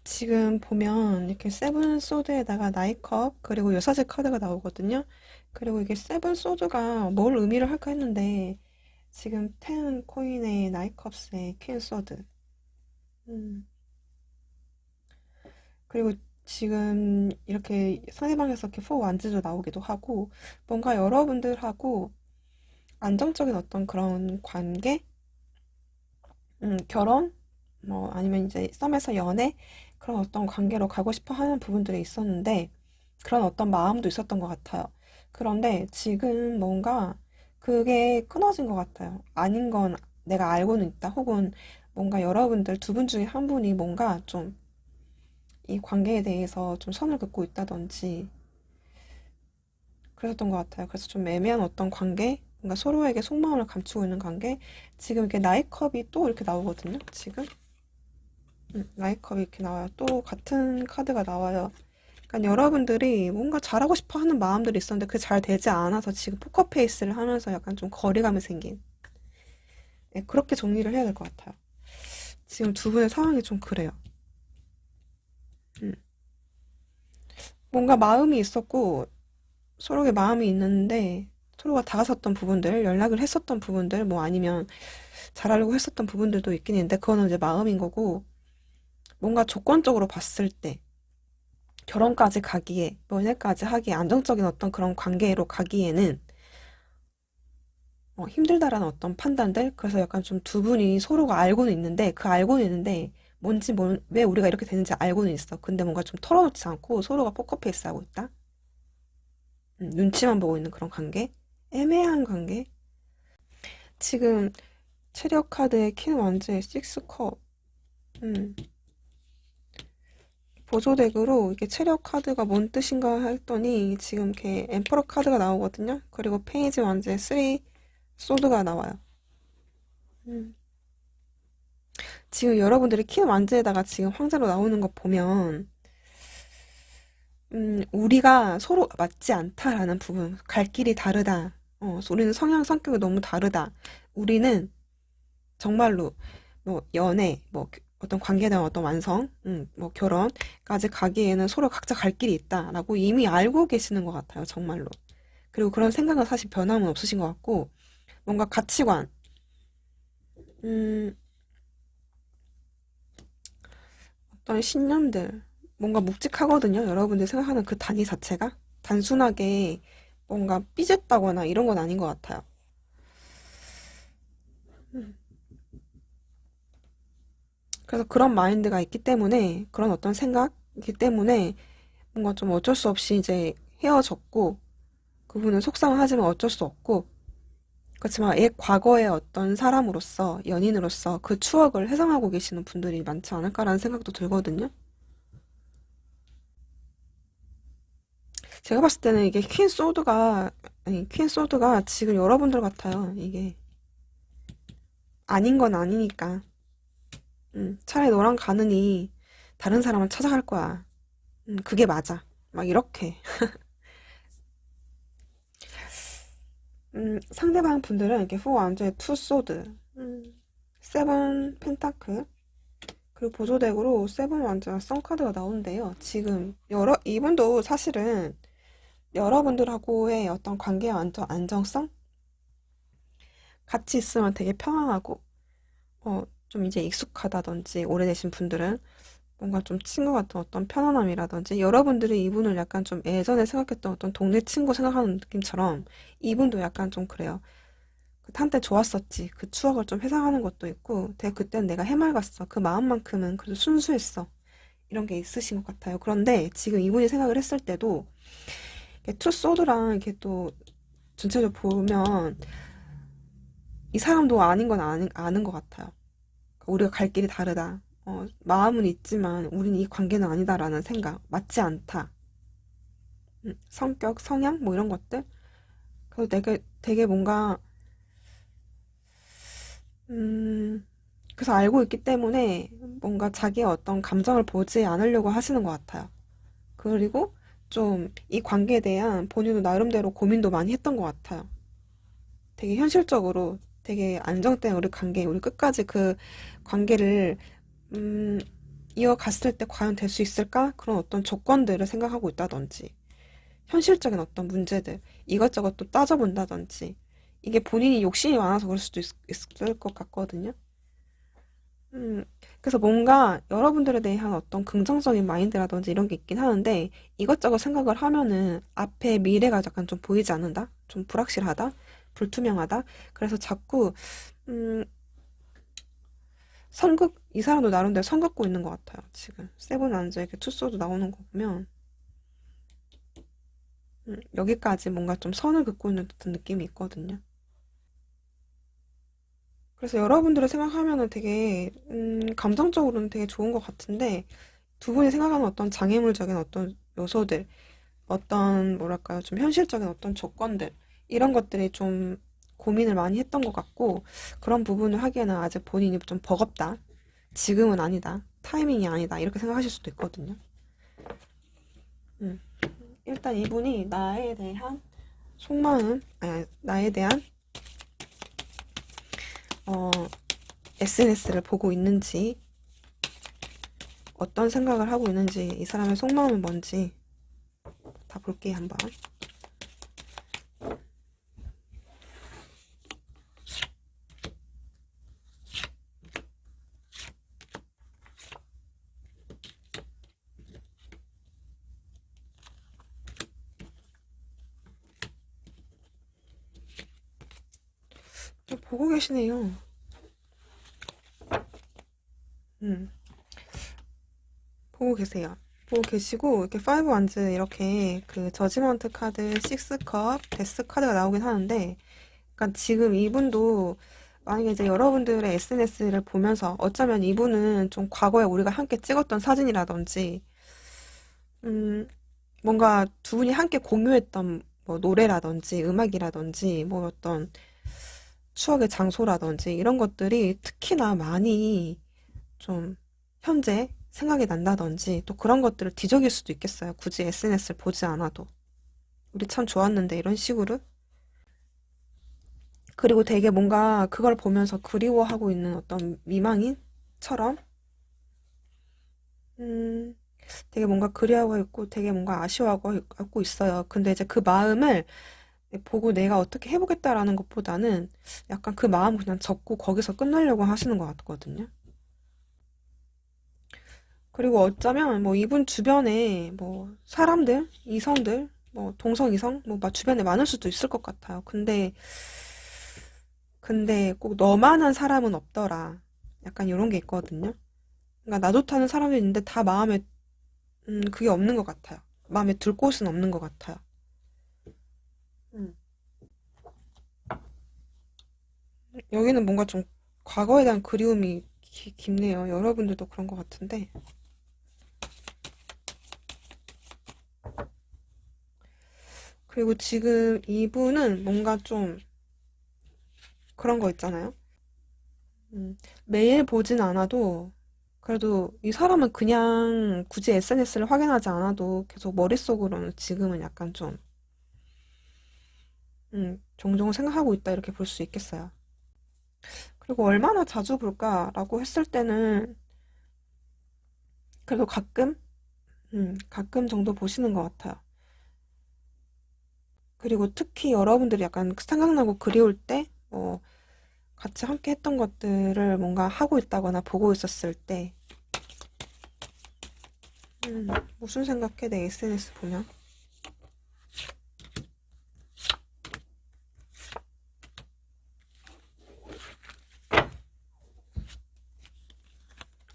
지금 보면 이렇게 세븐 소드에다가 나이컵 그리고 여사제 카드가 나오거든요. 그리고 이게 세븐 소드가 뭘 의미를 할까 했는데 지금 텐 코인의 나이컵스의 퀸 소드. 음. 그리고 지금 이렇게 상대방에서 이렇게 포 완즈도 나오기도 하고 뭔가 여러분들하고 안정적인 어떤 그런 관계, 결혼, 뭐 아니면 이제 썸에서 연애 그런 어떤 관계로 가고 싶어 하는 부분들이 있었는데 그런 어떤 마음도 있었던 것 같아요. 그런데 지금 뭔가 그게 끊어진 것 같아요. 아닌 건 내가 알고는 있다. 혹은 뭔가 여러분들 두 분 중에 한 분이 뭔가 좀 이 관계에 대해서 좀 선을 긋고 있다든지 그랬던 것 같아요. 그래서 좀 애매한 어떤 관계, 뭔가 서로에게 속마음을 감추고 있는 관계. 지금 이렇게 나이컵이 또 이렇게 나오거든요. 지금 라이컵이 이렇게 나와요. 또 같은 카드가 나와요. 그러니까 여러분들이 뭔가 잘하고 싶어 하는 마음들이 있었는데 그게 잘 되지 않아서 지금 포커페이스를 하면서 약간 좀 거리감이 생긴. 네, 그렇게 정리를 해야 될 것 같아요. 지금 두 분의 상황이 좀 그래요. 음. 뭔가 마음이 있었고 서로의 마음이 있는데 서로가 다가섰던 부분들, 연락을 했었던 부분들, 뭐 아니면 잘하려고 했었던 부분들도 있긴 있는데 그거는 이제 마음인 거고 뭔가 조건적으로 봤을 때 결혼까지 가기에, 연애까지 하기에 안정적인 어떤 그런 관계로 가기에는 힘들다라는 어떤 판단들, 그래서 약간 좀 두 분이 서로가 알고는 있는데, 그 알고는 있는데, 왜 우리가 이렇게 되는지 알고는 있어. 근데 뭔가 좀 털어놓지 않고 서로가 포커페이스 하고 있다? 눈치만 보고 있는 그런 관계? 애매한 관계? 지금 체력 카드의 킹 원즈의 식스 컵, 음, 보조덱으로 이게 체력 카드가 뭔 뜻인가 했더니 지금 이렇게 엠퍼러 카드가 나오거든요. 그리고 페이지 원즈의 3 소드가 나와요. 음. 지금 여러분들이 키 완즈에다가 지금 황제로 나오는 거 보면 우리가 서로 맞지 않다라는 부분, 갈 길이 다르다. 우리는 성격이 너무 다르다. 우리는 정말로 뭐 연애, 뭐 어떤 관계에 대한 어떤 완성, 뭐 결혼까지 가기에는 서로 각자 갈 길이 있다라고 이미 알고 계시는 것 같아요, 정말로. 그리고 그런 생각은 사실 변함은 없으신 것 같고, 뭔가 가치관, 음, 어떤 신념들, 뭔가 묵직하거든요. 여러분들이 생각하는 그 단위 자체가 단순하게 뭔가 삐졌다거나 이런 건 아닌 것 같아요. 음. 그래서 그런 마인드가 있기 때문에 그런 어떤 생각이기 때문에 뭔가 좀 어쩔 수 없이 이제 헤어졌고 그분은 속상하지만 어쩔 수 없고 그렇지만 옛 과거의 어떤 사람으로서 연인으로서 그 추억을 회상하고 계시는 분들이 많지 않을까라는 생각도 들거든요. 제가 봤을 때는 이게 퀸 소드가 지금 여러분들 같아요. 이게 아닌 건 아니니까. 차라리 너랑 가느니 다른 사람을 찾아갈 거야. 그게 맞아. 막 이렇게. 상대방 분들은 이렇게 후 왕좌의 투 소드, 세븐 펜타클, 그리고 보조덱으로 세븐 왕좌 썬카드가 나오는데요. 지금 이분도 사실은 여러분들하고의 어떤 관계의 안정성? 같이 있으면 되게 편안하고, 좀 이제 익숙하다든지, 오래되신 분들은 뭔가 좀 친구 같은 어떤 편안함이라든지, 여러분들이 이분을 약간 좀 예전에 생각했던 어떤 동네 친구 생각하는 느낌처럼, 이분도 약간 좀 그래요. 한때 좋았었지. 그 추억을 좀 회상하는 것도 있고, 되게 그땐 내가 해맑았어. 그 마음만큼은 그래도 순수했어. 이런 게 있으신 것 같아요. 그런데 지금 이분이 생각을 했을 때도, 투 소드랑 이렇게 또 전체적으로 보면, 이 사람도 아닌 건 아는 것 같아요. 우리가 갈 길이 다르다. 마음은 있지만 우린 이 관계는 아니다라는 생각. 맞지 않다. 성격, 성향 뭐 이런 것들. 그래서 되게 뭔가 음, 그래서 알고 있기 때문에 뭔가 자기의 어떤 감정을 보지 않으려고 하시는 것 같아요. 그리고 좀 이 관계에 대한 본인도 나름대로 고민도 많이 했던 것 같아요. 되게 현실적으로 되게 안정된 우리 관계, 우리 끝까지 그 관계를 음, 이어갔을 때 과연 될 수 있을까? 그런 어떤 조건들을 생각하고 있다든지, 현실적인 어떤 문제들, 이것저것 또 따져본다든지, 이게 본인이 욕심이 많아서 그럴 수도 있을 것 같거든요. 음, 그래서 뭔가 여러분들에 대한 어떤 긍정적인 마인드라든지 이런 게 있긴 하는데, 이것저것 생각을 하면은 앞에 미래가 약간 좀 보이지 않는다? 좀 불확실하다? 불투명하다? 그래서 자꾸, 음, 이 사람도 나름대로 선 긋고 있는 것 같아요, 지금. 세븐 안저 이렇게 투소도 나오는 거 보면, 여기까지 뭔가 좀 선을 긋고 있는 듯한 느낌이 있거든요. 그래서 여러분들을 생각하면은 되게, 감정적으로는 되게 좋은 것 같은데, 두 분이 생각하는 어떤 장애물적인 어떤 요소들, 어떤, 뭐랄까요, 좀 현실적인 어떤 조건들, 이런 것들이 좀 고민을 많이 했던 것 같고, 그런 부분을 하기에는 아직 본인이 좀 버겁다. 지금은 아니다. 타이밍이 아니다. 이렇게 생각하실 수도 있거든요. 음. 일단 이분이 나에 대한 속마음, 아니, 나에 대한 어, SNS를 보고 있는지, 어떤 생각을 하고 있는지, 이 사람의 속마음은 뭔지 다 볼게요, 한번. 보고 계시네요. 음, 보고 계세요. 보고 계시고, 이렇게 5 완즈 이렇게 그 저지먼트 카드, 6컵, 데스 카드가 나오긴 하는데, 그러니까 지금 이분도 만약에 이제 여러분들의 SNS를 보면서 어쩌면 이분은 좀 과거에 우리가 함께 찍었던 사진이라든지, 음, 뭔가 두 분이 함께 공유했던 뭐 노래라든지 음악이라든지 뭐 어떤 추억의 장소라든지 이런 것들이 특히나 많이 좀 현재 생각이 난다든지 또 그런 것들을 뒤적일 수도 있겠어요. 굳이 SNS를 보지 않아도. 우리 참 좋았는데 이런 식으로. 그리고 되게 뭔가 그걸 보면서 그리워하고 있는 어떤 미망인처럼 음, 되게 뭔가 그리워하고 있고 되게 뭔가 아쉬워하고 있어요. 근데 이제 그 마음을 보고 내가 어떻게 해보겠다라는 것보다는 약간 그 마음 그냥 접고 거기서 끝내려고 하시는 것 같거든요. 그리고 어쩌면 뭐 이분 주변에 뭐 사람들, 이성들, 뭐 동성, 이성, 뭐 막 주변에 많을 수도 있을 것 같아요. 근데 꼭 너만한 사람은 없더라. 약간 이런 게 있거든요. 그러니까 나 좋다는 사람이 있는데 다 마음에 그게 없는 것 같아요. 마음에 들 곳은 없는 것 같아요. 음. 여기는 뭔가 좀 과거에 대한 그리움이 깊네요. 여러분들도 그런 것 같은데. 그리고 지금 이분은 뭔가 좀 그런 거 있잖아요. 매일 보진 않아도 그래도 이 사람은 그냥 굳이 SNS를 확인하지 않아도 계속 머릿속으로는 지금은 약간 좀 종종 생각하고 있다 이렇게 볼 수 있겠어요. 그리고 얼마나 자주 볼까라고 했을 때는 그래도 가끔 정도 보시는 것 같아요. 그리고 특히 여러분들이 약간 생각나고 그리울 때, 뭐, 같이 함께 했던 것들을 뭔가 하고 있다거나 보고 있었을 때, 음, 무슨 생각해, 내 SNS 보면?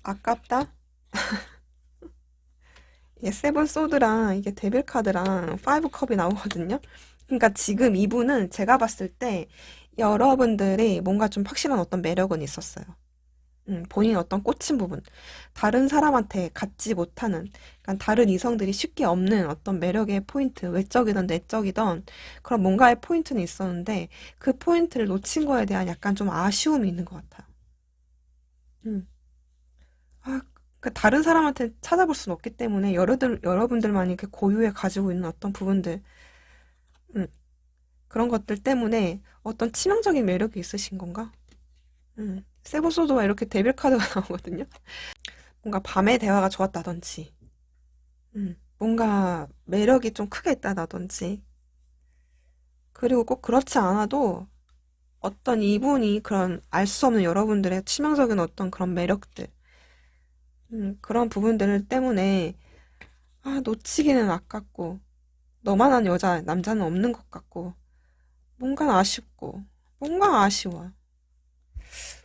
아깝다? 이게 세븐 소드랑 이게 데빌 카드랑 파이브 컵이 나오거든요. 그러니까 지금 이분은 제가 봤을 때 여러분들이 뭔가 좀 확실한 어떤 매력은 있었어요. 본인의 어떤 꽂힌 부분, 다른 사람한테 갖지 못하는, 그러니까 다른 이성들이 쉽게 없는 어떤 매력의 포인트, 외적이든 내적이든 그런 뭔가의 포인트는 있었는데 그 포인트를 놓친 거에 대한 약간 좀 아쉬움이 있는 것 같아요. 음. 아, 그 다른 사람한테 찾아볼 수는 없기 때문에 여러분들만 이렇게 고유해 가지고 있는 어떤 부분들, 음, 그런 것들 때문에 어떤 치명적인 매력이 있으신 건가? 세부소도가 이렇게 데빌 카드가 나오거든요. 뭔가 밤의 대화가 좋았다든지, 뭔가 매력이 좀 크게 있다든지, 그리고 꼭 그렇지 않아도 어떤 이분이 그런 알 수 없는 여러분들의 치명적인 어떤 그런 매력들, 그런 부분들 때문에 놓치기는 아깝고, 너만한 남자는 없는 것 같고, 뭔가 아쉽고, 뭔가 아쉬워,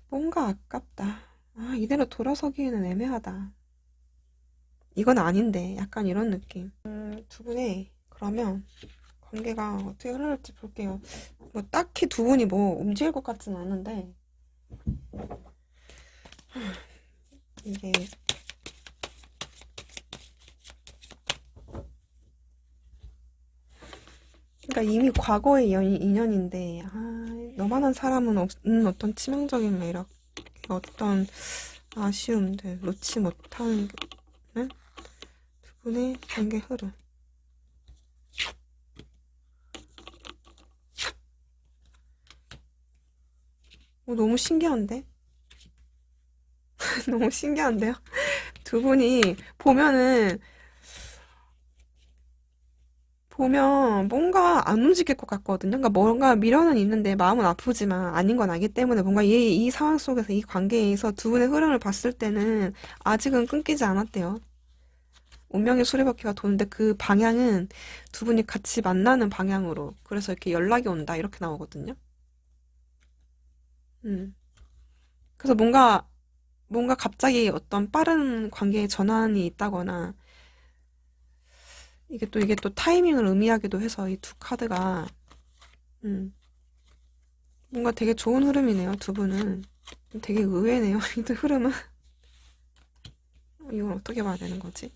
뭔가 아깝다. 이대로 돌아서기에는 애매하다. 이건 아닌데, 약간 이런 느낌. 두 분의, 그러면, 관계가 어떻게 흐를지 볼게요. 뭐, 딱히 두 분이 뭐, 움직일 것 같진 않은데, 이게, 그러니까 이미 과거의 인연인데, 너만한 사람은 없는 어떤 치명적인 매력, 어떤 아쉬움들, 놓지 못하는, 네? 두 분의 관계 흐름. 너무 신기한데? 너무 신기한데요? 두 분이 보면 뭔가 안 움직일 것 같거든요. 그러니까 뭔가 미련은 있는데 마음은 아프지만 아닌 건 아기 때문에 뭔가 이 상황 속에서 이 관계에서 두 분의 흐름을 봤을 때는 아직은 끊기지 않았대요. 운명의 수레바퀴가 도는데 그 방향은 두 분이 같이 만나는 방향으로. 그래서 이렇게 연락이 온다. 이렇게 나오거든요. 음. 그래서 뭔가 갑자기 어떤 빠른 관계의 전환이 있다거나 이게 또 타이밍을 의미하기도 해서 이 두 카드가 음, 뭔가 되게 좋은 흐름이네요, 두 분은. 되게 의외네요, 이 흐름은. 이건 어떻게 봐야 되는 거지?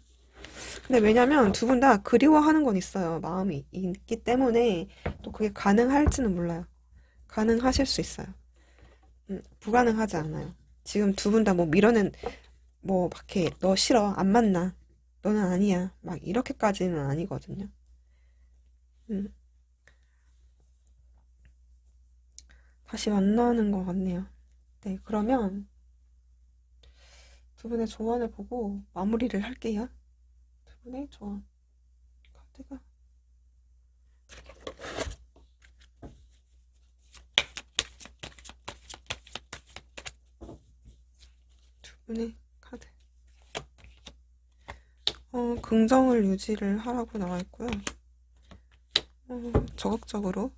근데 왜냐면 두 분 다 그리워하는 건 있어요. 마음이 있기 때문에 또 그게 가능할지는 몰라요. 가능하실 수 있어요. 불가능하지 않아요. 지금 두 분 다 뭐 밀어낸, 뭐, 밖에, 너 싫어, 안 만나. 너는 아니야. 막 이렇게까지는 아니거든요. 음, 다시 만나는 것 같네요. 네, 그러면 두 분의 조언을 보고 마무리를 할게요. 두 분의 조언. 카드가 두 분의 카드. 긍정을 유지를 하라고 나와 있고요. 적극적으로.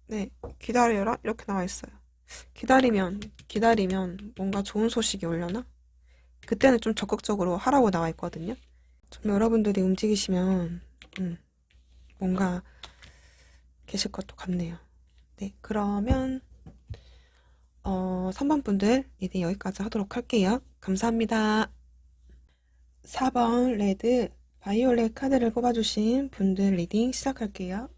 네, 기다려라. 이렇게 나와 있어요. 기다리면 뭔가 좋은 소식이 오려나? 그때는 좀 적극적으로 하라고 나와 있거든요. 좀 여러분들이 움직이시면, 뭔가 계실 것도 같네요. 네, 그러면, 3번 분들 이제 여기까지 하도록 할게요. 감사합니다. 4번 레드 바이올렛 카드를 뽑아주신 분들 리딩 시작할게요.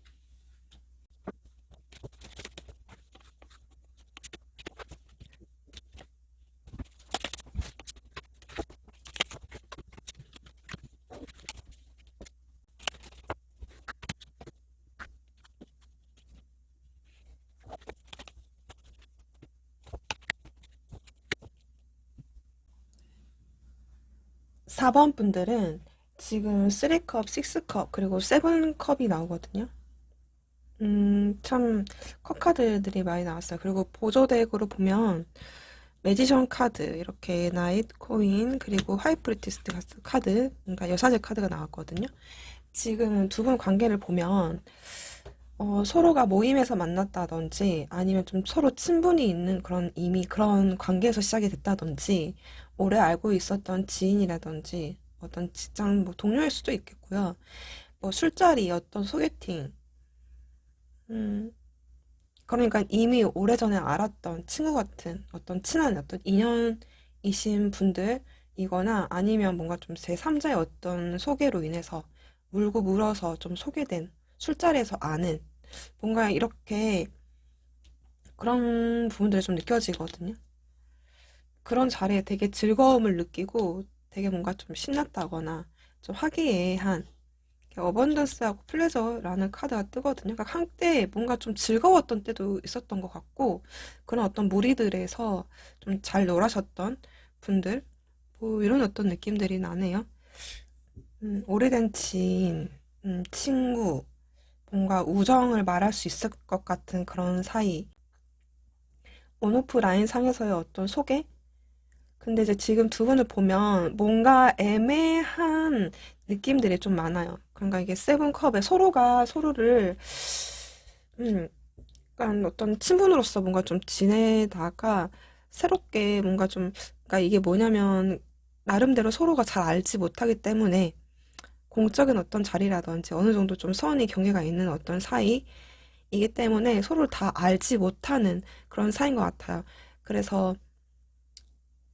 4번 분들은 지금 3컵, 6컵, 그리고 7컵이 나오거든요. 참, 컵 카드들이 많이 나왔어요. 그리고 보조덱으로 보면, 매지션 카드, 이렇게 나이트 코인, 그리고 하이프리티스트 카드, 그러니까 여사제 카드가 나왔거든요. 지금 두 분 관계를 보면, 서로가 모임에서 만났다든지, 아니면 좀 서로 친분이 있는 그런 이미 그런 관계에서 시작이 됐다든지, 오래 알고 있었던 지인이라든지, 어떤 직장 뭐 동료일 수도 있겠고요. 뭐 술자리, 어떤 소개팅, 음, 그러니까 이미 오래전에 알았던 친구 같은 어떤 친한 어떤 인연이신 분들이거나 아니면 뭔가 좀 제3자의 어떤 소개로 인해서 물고 물어서 좀 소개된 술자리에서 아는 뭔가 이렇게 그런 부분들이 좀 느껴지거든요. 그런 자리에 되게 즐거움을 느끼고 되게 뭔가 좀 신났다거나 좀 화기애애한 어번던스하고 플레저라는 카드가 뜨거든요. 그러니까 한때 뭔가 좀 즐거웠던 때도 있었던 것 같고 그런 어떤 무리들에서 좀 잘 놀아셨던 분들 뭐 이런 어떤 느낌들이 나네요. 오래된 지인, 친구, 뭔가 우정을 말할 수 있을 것 같은 그런 사이, 온오프 라인 상에서의 어떤 소개? 근데 이제 지금 두 분을 보면 뭔가 애매한 느낌들이 좀 많아요. 그러니까 이게 세븐컵에 서로가 서로를, 음, 약간 어떤 친분으로서 뭔가 좀 지내다가 새롭게 뭔가 좀, 그러니까 이게 뭐냐면 나름대로 서로가 잘 알지 못하기 때문에 공적인 어떤 자리라든지 어느 정도 좀 선의 경계가 있는 어떤 사이이기 때문에 서로를 다 알지 못하는 그런 사이인 것 같아요. 그래서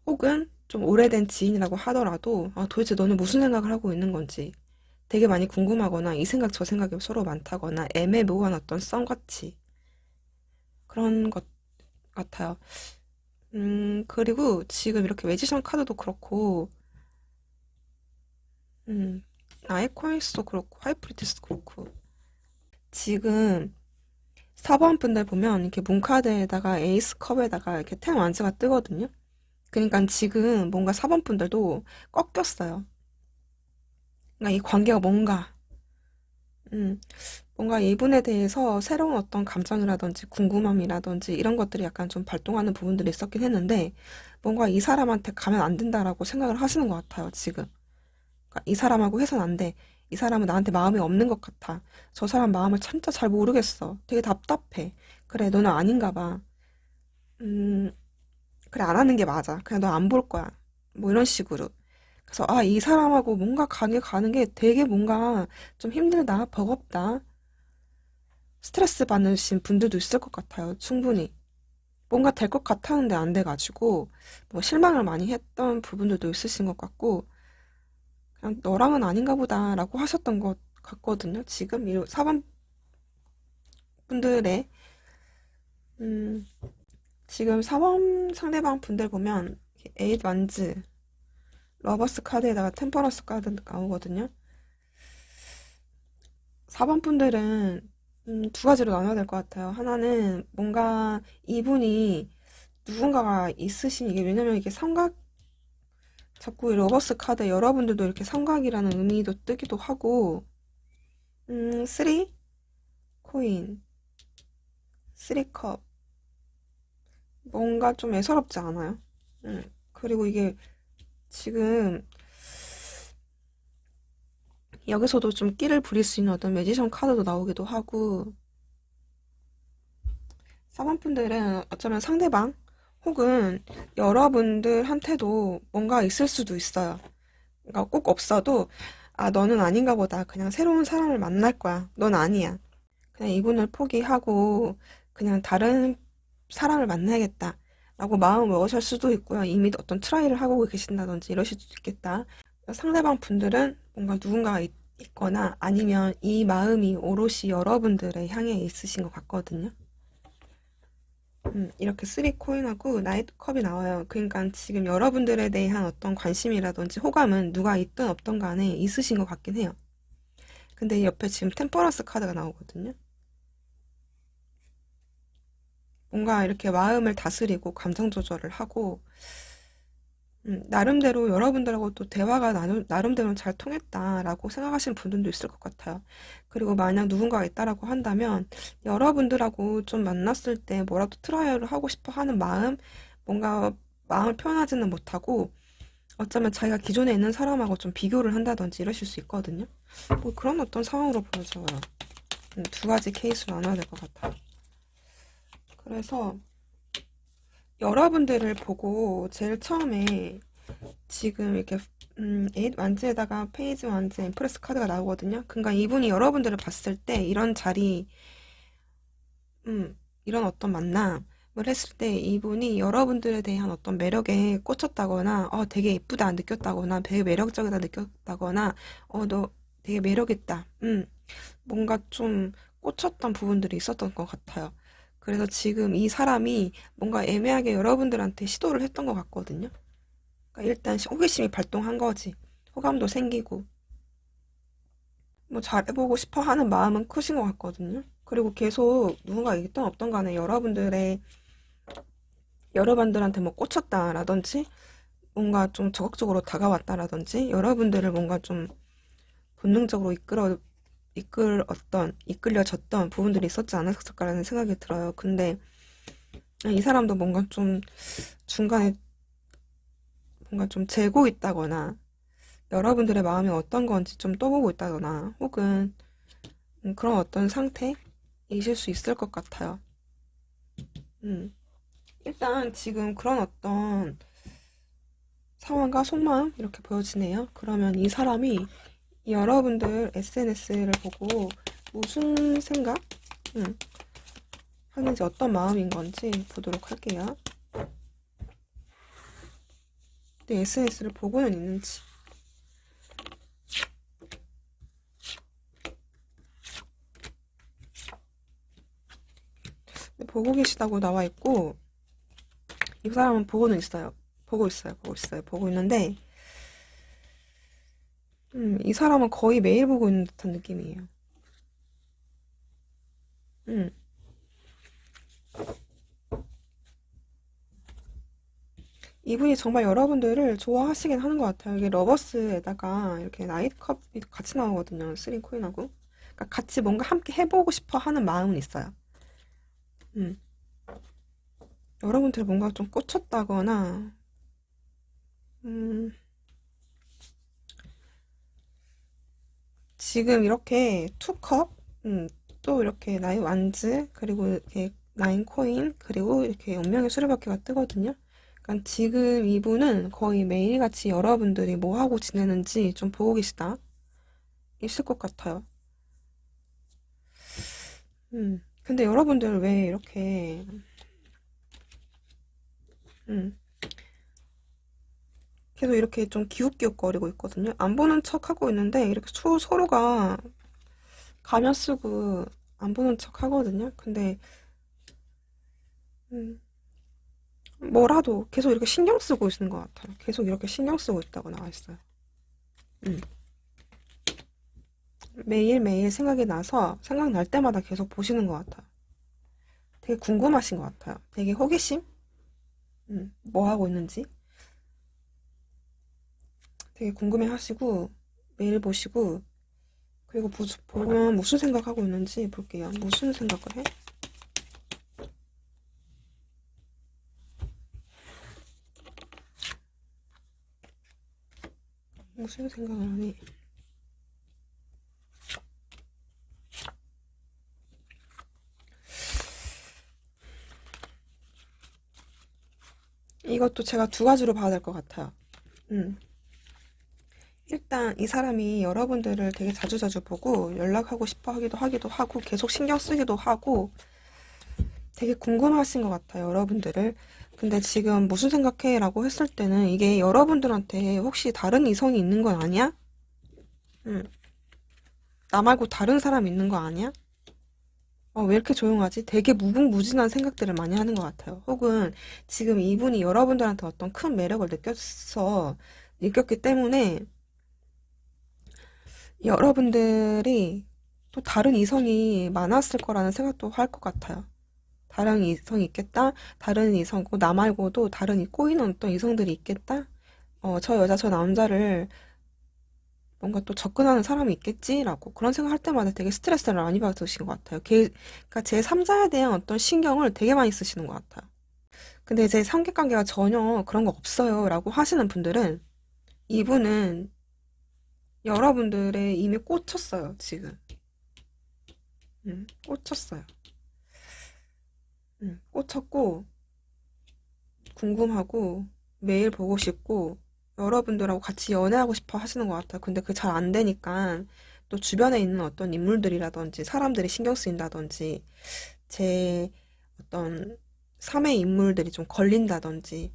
혹은 좀 오래된 지인이라고 하더라도 도대체 너는 무슨 생각을 하고 있는 건지 되게 많이 궁금하거나 이 생각 저 생각이 서로 많다거나 애매모호한 어떤 썸같이 그런 것 같아요. 그리고 지금 이렇게 매지션 카드도 그렇고 음, 아이코인스도 그렇고 하이프리티스도 그렇고 지금 4번 분들 보면 이렇게 문카드에다가 에이스 컵에다가 이렇게 텐 완즈가 뜨거든요. 그러니까 지금 뭔가 4번 분들도 꺾였어요. 그러니까 이 관계가 음, 뭔가 이분에 대해서 새로운 어떤 감정이라든지 궁금함이라든지 이런 것들이 약간 좀 발동하는 부분들이 있었긴 했는데 뭔가 이 사람한테 가면 안 된다라고 생각을 하시는 것 같아요, 지금. 그러니까 이 사람하고 해선 안 돼. 이 사람은 나한테 마음이 없는 것 같아. 저 사람 마음을 진짜 잘 모르겠어. 되게 답답해. 그래, 너는 아닌가 봐. 음, 그래, 안 하는 게 맞아. 그냥 너 안 볼 거야. 뭐 이런 식으로. 그래서, 이 사람하고 뭔가 관계 가는 게 되게 뭔가 좀 힘들다, 버겁다. 스트레스 받으신 분들도 있을 것 같아요. 충분히. 뭔가 될 것 같았는데 안 돼가지고, 뭐 실망을 많이 했던 부분들도 있으신 것 같고, 그냥 너랑은 아닌가 보다라고 하셨던 것 같거든요. 지금 이 4번 분들의, 음, 지금 4번 상대방 분들 보면, 에잇 완즈, 러버스 카드에다가 템퍼런스 카드 나오거든요. 4번 분들은 두 가지로 나눠야 될 것 같아요. 하나는 뭔가 이분이 누군가가 있으신 이게 왜냐면 이게 삼각 자꾸 이 러버스 카드 여러분들도 이렇게 삼각이라는 의미도 뜨기도 하고 3 코인 3컵 뭔가 좀 애서럽지 않아요? 그리고 이게 지금 여기서도 좀 끼를 부릴 수 있는 어떤 매지션 카드도 나오기도 하고, 사번분들은 어쩌면 상대방 혹은 여러분들한테도 뭔가 있을 수도 있어요. 그러니까 꼭 없어도, 아, 너는 아닌가 보다. 그냥 새로운 사람을 만날 거야. 넌 아니야. 그냥 이분을 포기하고 그냥 다른 사람을 만나야겠다. 라고 마음을 먹으실 수도 있고요. 이미 어떤 트라이를 하고 계신다든지 이러실 수도 있겠다. 상대방 분들은 뭔가 누군가가 있거나 아니면 이 마음이 오롯이 여러분들의 향해 있으신 것 같거든요. 이렇게 3코인하고 나이트컵이 나와요. 그러니까 지금 여러분들에 대한 어떤 관심이라든지 호감은 누가 있든 없든 간에 있으신 것 같긴 해요. 근데 옆에 지금 템퍼런스 카드가 나오거든요. 뭔가 이렇게 마음을 다스리고 감정 조절을 하고 나름대로 여러분들하고 또 대화가 나름대로 잘 통했다라고 생각하시는 분들도 있을 것 같아요. 그리고 만약 누군가가 있다라고 한다면 여러분들하고 좀 만났을 때 뭐라도 트라이얼을 하고 싶어 하는 마음, 뭔가 마음을 표현하지는 못하고 어쩌면 자기가 기존에 있는 사람하고 좀 비교를 한다든지 이러실 수 있거든요. 뭐 그런 어떤 상황으로 보여져요. 두 가지 케이스로 나눠야 될 것 같아요. 그래서 여러분들을 보고 제일 처음에 지금 이렇게 8 완즈에다가 페이지 완즈 엠프레스 카드가 나오거든요. 그러니까 이분이 여러분들을 봤을 때 이런 자리, 이런 어떤 만남을 했을 때 이분이 여러분들에 대한 어떤 매력에 꽂혔다거나 되게 예쁘다 느꼈다거나 되게 매력적이다 느꼈다거나 너 되게 매력있다. 뭔가 좀 꽂혔던 부분들이 있었던 것 같아요. 그래서 지금 이 사람이 뭔가 애매하게 여러분들한테 시도를 했던 것 같거든요. 그러니까 일단 호기심이 발동한 거지. 호감도 생기고 뭐 잘해보고 싶어 하는 마음은 크신 것 같거든요. 그리고 계속 누군가 있던 없던 간에 여러분들한테 뭐 꽂혔다라든지 뭔가 좀 적극적으로 다가왔다라든지 여러분들을 뭔가 좀 본능적으로 이끌려졌던 부분들이 있었지 않았을까라는 생각이 들어요. 근데 이 사람도 뭔가 좀 중간에 뭔가 좀 재고 있다거나 여러분들의 마음이 어떤 건지 좀 떠보고 있다거나 혹은 그런 어떤 상태이실 수 있을 것 같아요. 음. 일단 지금 그런 어떤 상황과 속마음 이렇게 보여지네요. 그러면 이 사람이 여러분들 SNS를 보고 무슨 생각 하는지 어떤 마음인 건지 보도록 할게요. 내 SNS를 보고는 있는지. 보고 계시다고 나와 있고 이 사람은 보고는 있어요. 보고 있는데 이 사람은 거의 매일 보고 있는 듯한 느낌이에요. 음. 이분이 정말 여러분들을 좋아하시긴 하는 것 같아요. 이게 러버스에다가 이렇게 나이트컵이 같이 나오거든요. 3코인하고. 그러니까 같이 뭔가 함께 해보고 싶어 하는 마음은 있어요. 음. 여러분들 뭔가 좀 꽂혔다거나, 음, 지금 이렇게 투컵, 또 이렇게 나인 완즈, 그리고 이렇게 나인 코인, 그리고 이렇게 운명의 수레바퀴가 뜨거든요. 그러니까 지금 이분은 거의 매일같이 여러분들이 뭐 하고 지내는지 좀 보고 계시다. 있을 것 같아요. 근데 여러분들 왜 이렇게, 음, 계속 이렇게 좀 기웃기웃거리고 있거든요. 안 보는 척 하고 있는데, 이렇게 서로가 가면 쓰고 안 보는 척 하거든요. 근데, 음, 뭐라도 계속 이렇게 신경 쓰고 있는 것 같아요. 계속 이렇게 신경 쓰고 있다고 나와 있어요. 음. 매일매일 생각이 나서 생각날 때마다 계속 보시는 것 같아요. 되게 궁금하신 것 같아요. 되게 호기심? 뭐 하고 있는지 되게 궁금해 하시고 매일 보시고 그리고 보면 무슨 생각하고 있는지 볼게요. 무슨 생각을 해? 무슨 생각을 하니? 이것도 제가 두 가지로 봐야 될 것 같아요. 음. 일단 이 사람이 여러분들을 되게 자주자주 보고 연락하고 싶어 하기도 하고 계속 신경 쓰기도 하고 되게 궁금하신 것 같아요, 여러분들을. 근데 지금 무슨 생각해? 라고 했을 때는 이게 여러분들한테 혹시 다른 이성이 있는 건 아니야? 응. 나 말고 다른 사람 있는 거 아니야? 왜 이렇게 조용하지? 되게 무궁무진한 생각들을 많이 하는 것 같아요. 혹은 지금 이분이 여러분들한테 어떤 큰 매력을 느꼈기 때문에 여러분들이 또 다른 이성이 많았을 거라는 생각도 할 것 같아요. 다른 이성이 있겠다? 다른 이성, 나 말고도 다른 꼬이는 어떤 이성들이 있겠다? 저 여자, 저 남자를 뭔가 또 접근하는 사람이 있겠지라고 그런 생각할 때마다 되게 스트레스를 많이 받으신 것 같아요. 그러니까 제 3자에 대한 어떤 신경을 되게 많이 쓰시는 것 같아요. 근데 이제 삼각관계가 전혀 그런 거 없어요 라고 하시는 분들은 이분은 여러분들의 이미 꽂혔어요, 지금. 꽂혔어요. 꽂혔고, 궁금하고, 매일 보고 싶고, 여러분들하고 같이 연애하고 싶어 하시는 것 같아요. 근데 그게 잘 안 되니까, 또 주변에 있는 어떤 인물들이라든지, 사람들이 신경 쓰인다든지, 제 어떤 삶의 인물들이 좀 걸린다든지,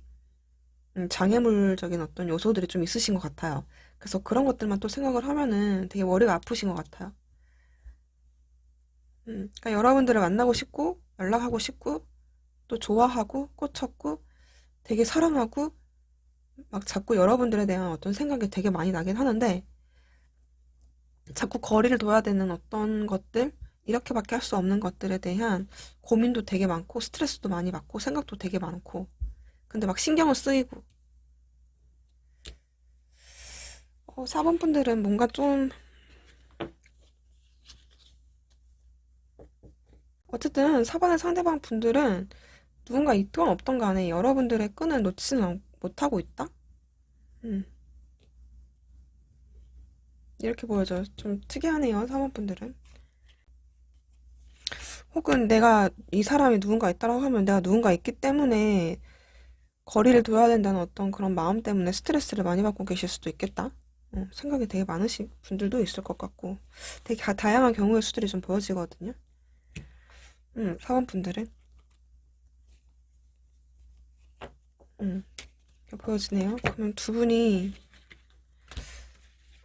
장애물적인 어떤 요소들이 좀 있으신 것 같아요. 그래서 그런 것들만 또 생각을 하면은 되게 머리가 아프신 것 같아요. 그러니까 여러분들을 만나고 싶고, 연락하고 싶고, 또 좋아하고, 꽂혔고, 되게 사랑하고, 막 자꾸 여러분들에 대한 어떤 생각이 되게 많이 나긴 하는데, 자꾸 거리를 둬야 되는 어떤 것들, 이렇게밖에 할 수 없는 것들에 대한 고민도 되게 많고, 스트레스도 많이 받고, 생각도 되게 많고, 근데 막 신경을 쓰이고, 4번 분들은 뭔가 좀, 어쨌든 4번의 상대방 분들은 누군가 있건 없던 간에 여러분들의 끈을 놓지는 못하고 있다? 음, 이렇게 보여져요. 좀 특이하네요, 4번 분들은. 혹은 내가 이 사람이 누군가 있다라고 하면 내가 누군가 있기 때문에 거리를 둬야 된다는 어떤 그런 마음 때문에 스트레스를 많이 받고 계실 수도 있겠다. 생각이 되게 많으신 분들도 있을 것 같고 되게 다양한 경우의 수들이 좀 보여지거든요. 4번 분들은 이렇게 보여지네요. 그러면 두 분이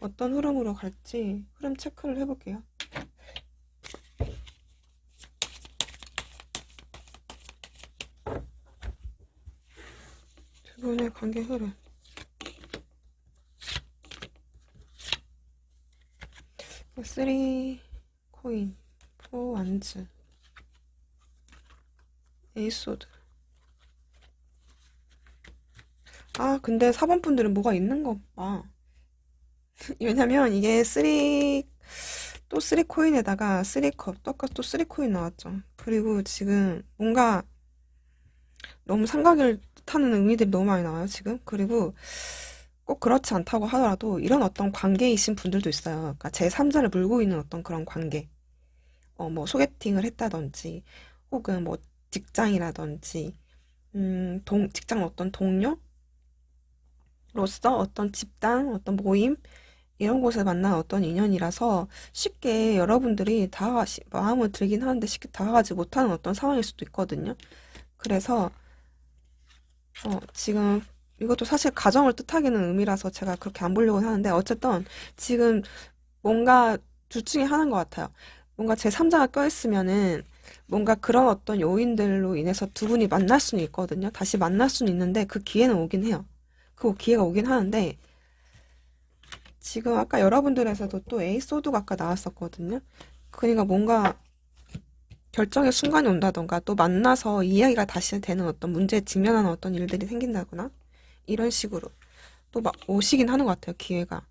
어떤 흐름으로 갈지 흐름 체크를 해볼게요. 두 분의 관계 흐름. 3 코인, 4 완즈, 에이소드. 근데 4번 분들은 뭐가 있는 거 봐. 왜냐면 이게 3 코인에다가 3컵, 똑같이 또 3 코인 나왔죠. 그리고 지금 뭔가 너무 삼각을 타는 의미들이 너무 많이 나와요, 지금. 그리고 꼭 그렇지 않다고 하더라도 이런 어떤 관계이신 분들도 있어요. 그러니까 제3자를 물고 있는 어떤 그런 관계. 뭐 소개팅을 했다든지, 혹은 뭐 직장이라든지, 직장 어떤 동료로서 어떤 집단, 어떤 모임, 이런 곳에 만난 어떤 인연이라서 쉽게 여러분들이 마음을 들긴 하는데 쉽게 다가가지 못하는 어떤 상황일 수도 있거든요. 그래서 지금 이것도 사실 가정을 뜻하기는 의미라서 제가 그렇게 안 보려고 하는데 어쨌든 지금 뭔가 둘 중에 하나인 것 같아요. 뭔가 제3자가 껴있으면은 뭔가 그런 어떤 요인들로 인해서 두 분이 만날 수는 있거든요. 다시 만날 수는 있는데 그 기회는 오긴 해요. 그 기회가 오긴 하는데 지금 아까 여러분들에서도 또 에이소드가 아까 나왔었거든요. 그러니까 뭔가 결정의 순간이 온다던가 또 만나서 이야기가 다시 되는 어떤 문제에 직면하는 어떤 일들이 생긴다거나 이런 식으로 또 막 오시긴 하는 것 같아요, 기회가.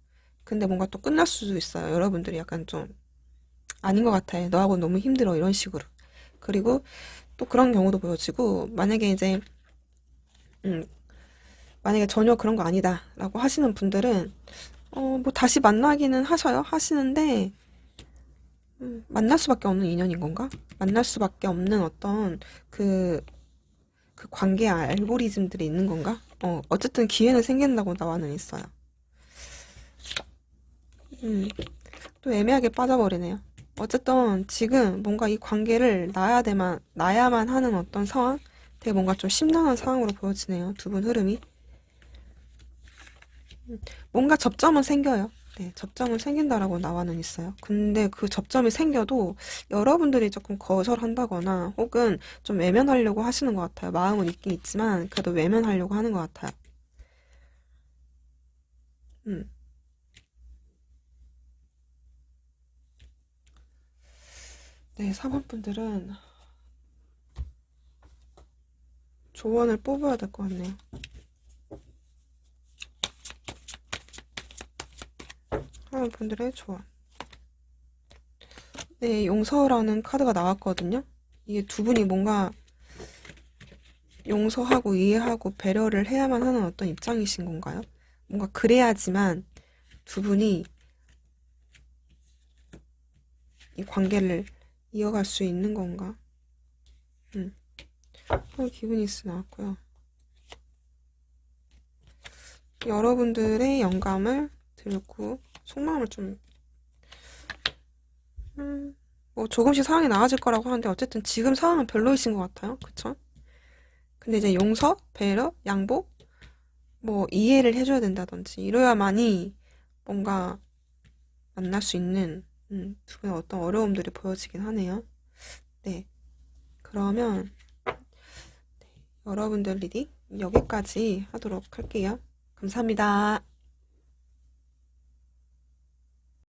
근데 뭔가 또 끝날 수도 있어요. 여러분들이 약간 좀 아닌 것 같아. 너하고 너무 힘들어. 이런 식으로. 그리고 또 그런 경우도 보여지고 만약에 이제 음, 만약에 전혀 그런 거 아니다 라고 하시는 분들은 뭐 다시 만나기는 하시는데, 만날 수밖에 없는 인연인 건가? 만날 수밖에 없는 어떤 그, 그 관계 알고리즘들이 있는 건가? 어쨌든 기회는 생긴다고 나와는 있어요. 음, 또 애매하게 빠져버리네요. 어쨌든 지금 뭔가 이 관계를 나야만 하는 어떤 상황? 되게 뭔가 좀 심란한 상황으로 보여지네요. 두 분 흐름이. 뭔가 접점은 생겨요. 네, 접점은 생긴다라고 나와는 있어요. 근데 그 접점이 생겨도 여러분들이 조금 거절한다거나 혹은 좀 외면하려고 하시는 것 같아요. 마음은 있긴 있지만 그래도 외면하려고 하는 것 같아요. 음. 네, 4번 분들은 조언을 뽑아야 될 것 같네요. 4번 분들의 조언. 네, 용서라는 카드가 나왔거든요. 이게 두 분이 뭔가 용서하고 이해하고 배려를 해야만 하는 어떤 입장이신 건가요? 뭔가 그래야지만 두 분이 이 관계를 이어갈 수 있는 건가? 음, 기분이스 나왔고요. 여러분들의 영감을 들고 속마음을 좀, 뭐 조금씩 상황이 나아질 거라고 하는데 어쨌든 지금 상황은 별로이신 것 같아요. 그쵸? 근데 이제 용서, 배려, 양보, 뭐 이해를 해줘야 된다든지 이래야만이 뭔가 만날 수 있는 두 분의 어떤 어려움들이 보여지긴 하네요. 네, 그러면 여러분들 리딩 여기까지 하도록 할게요. 감사합니다.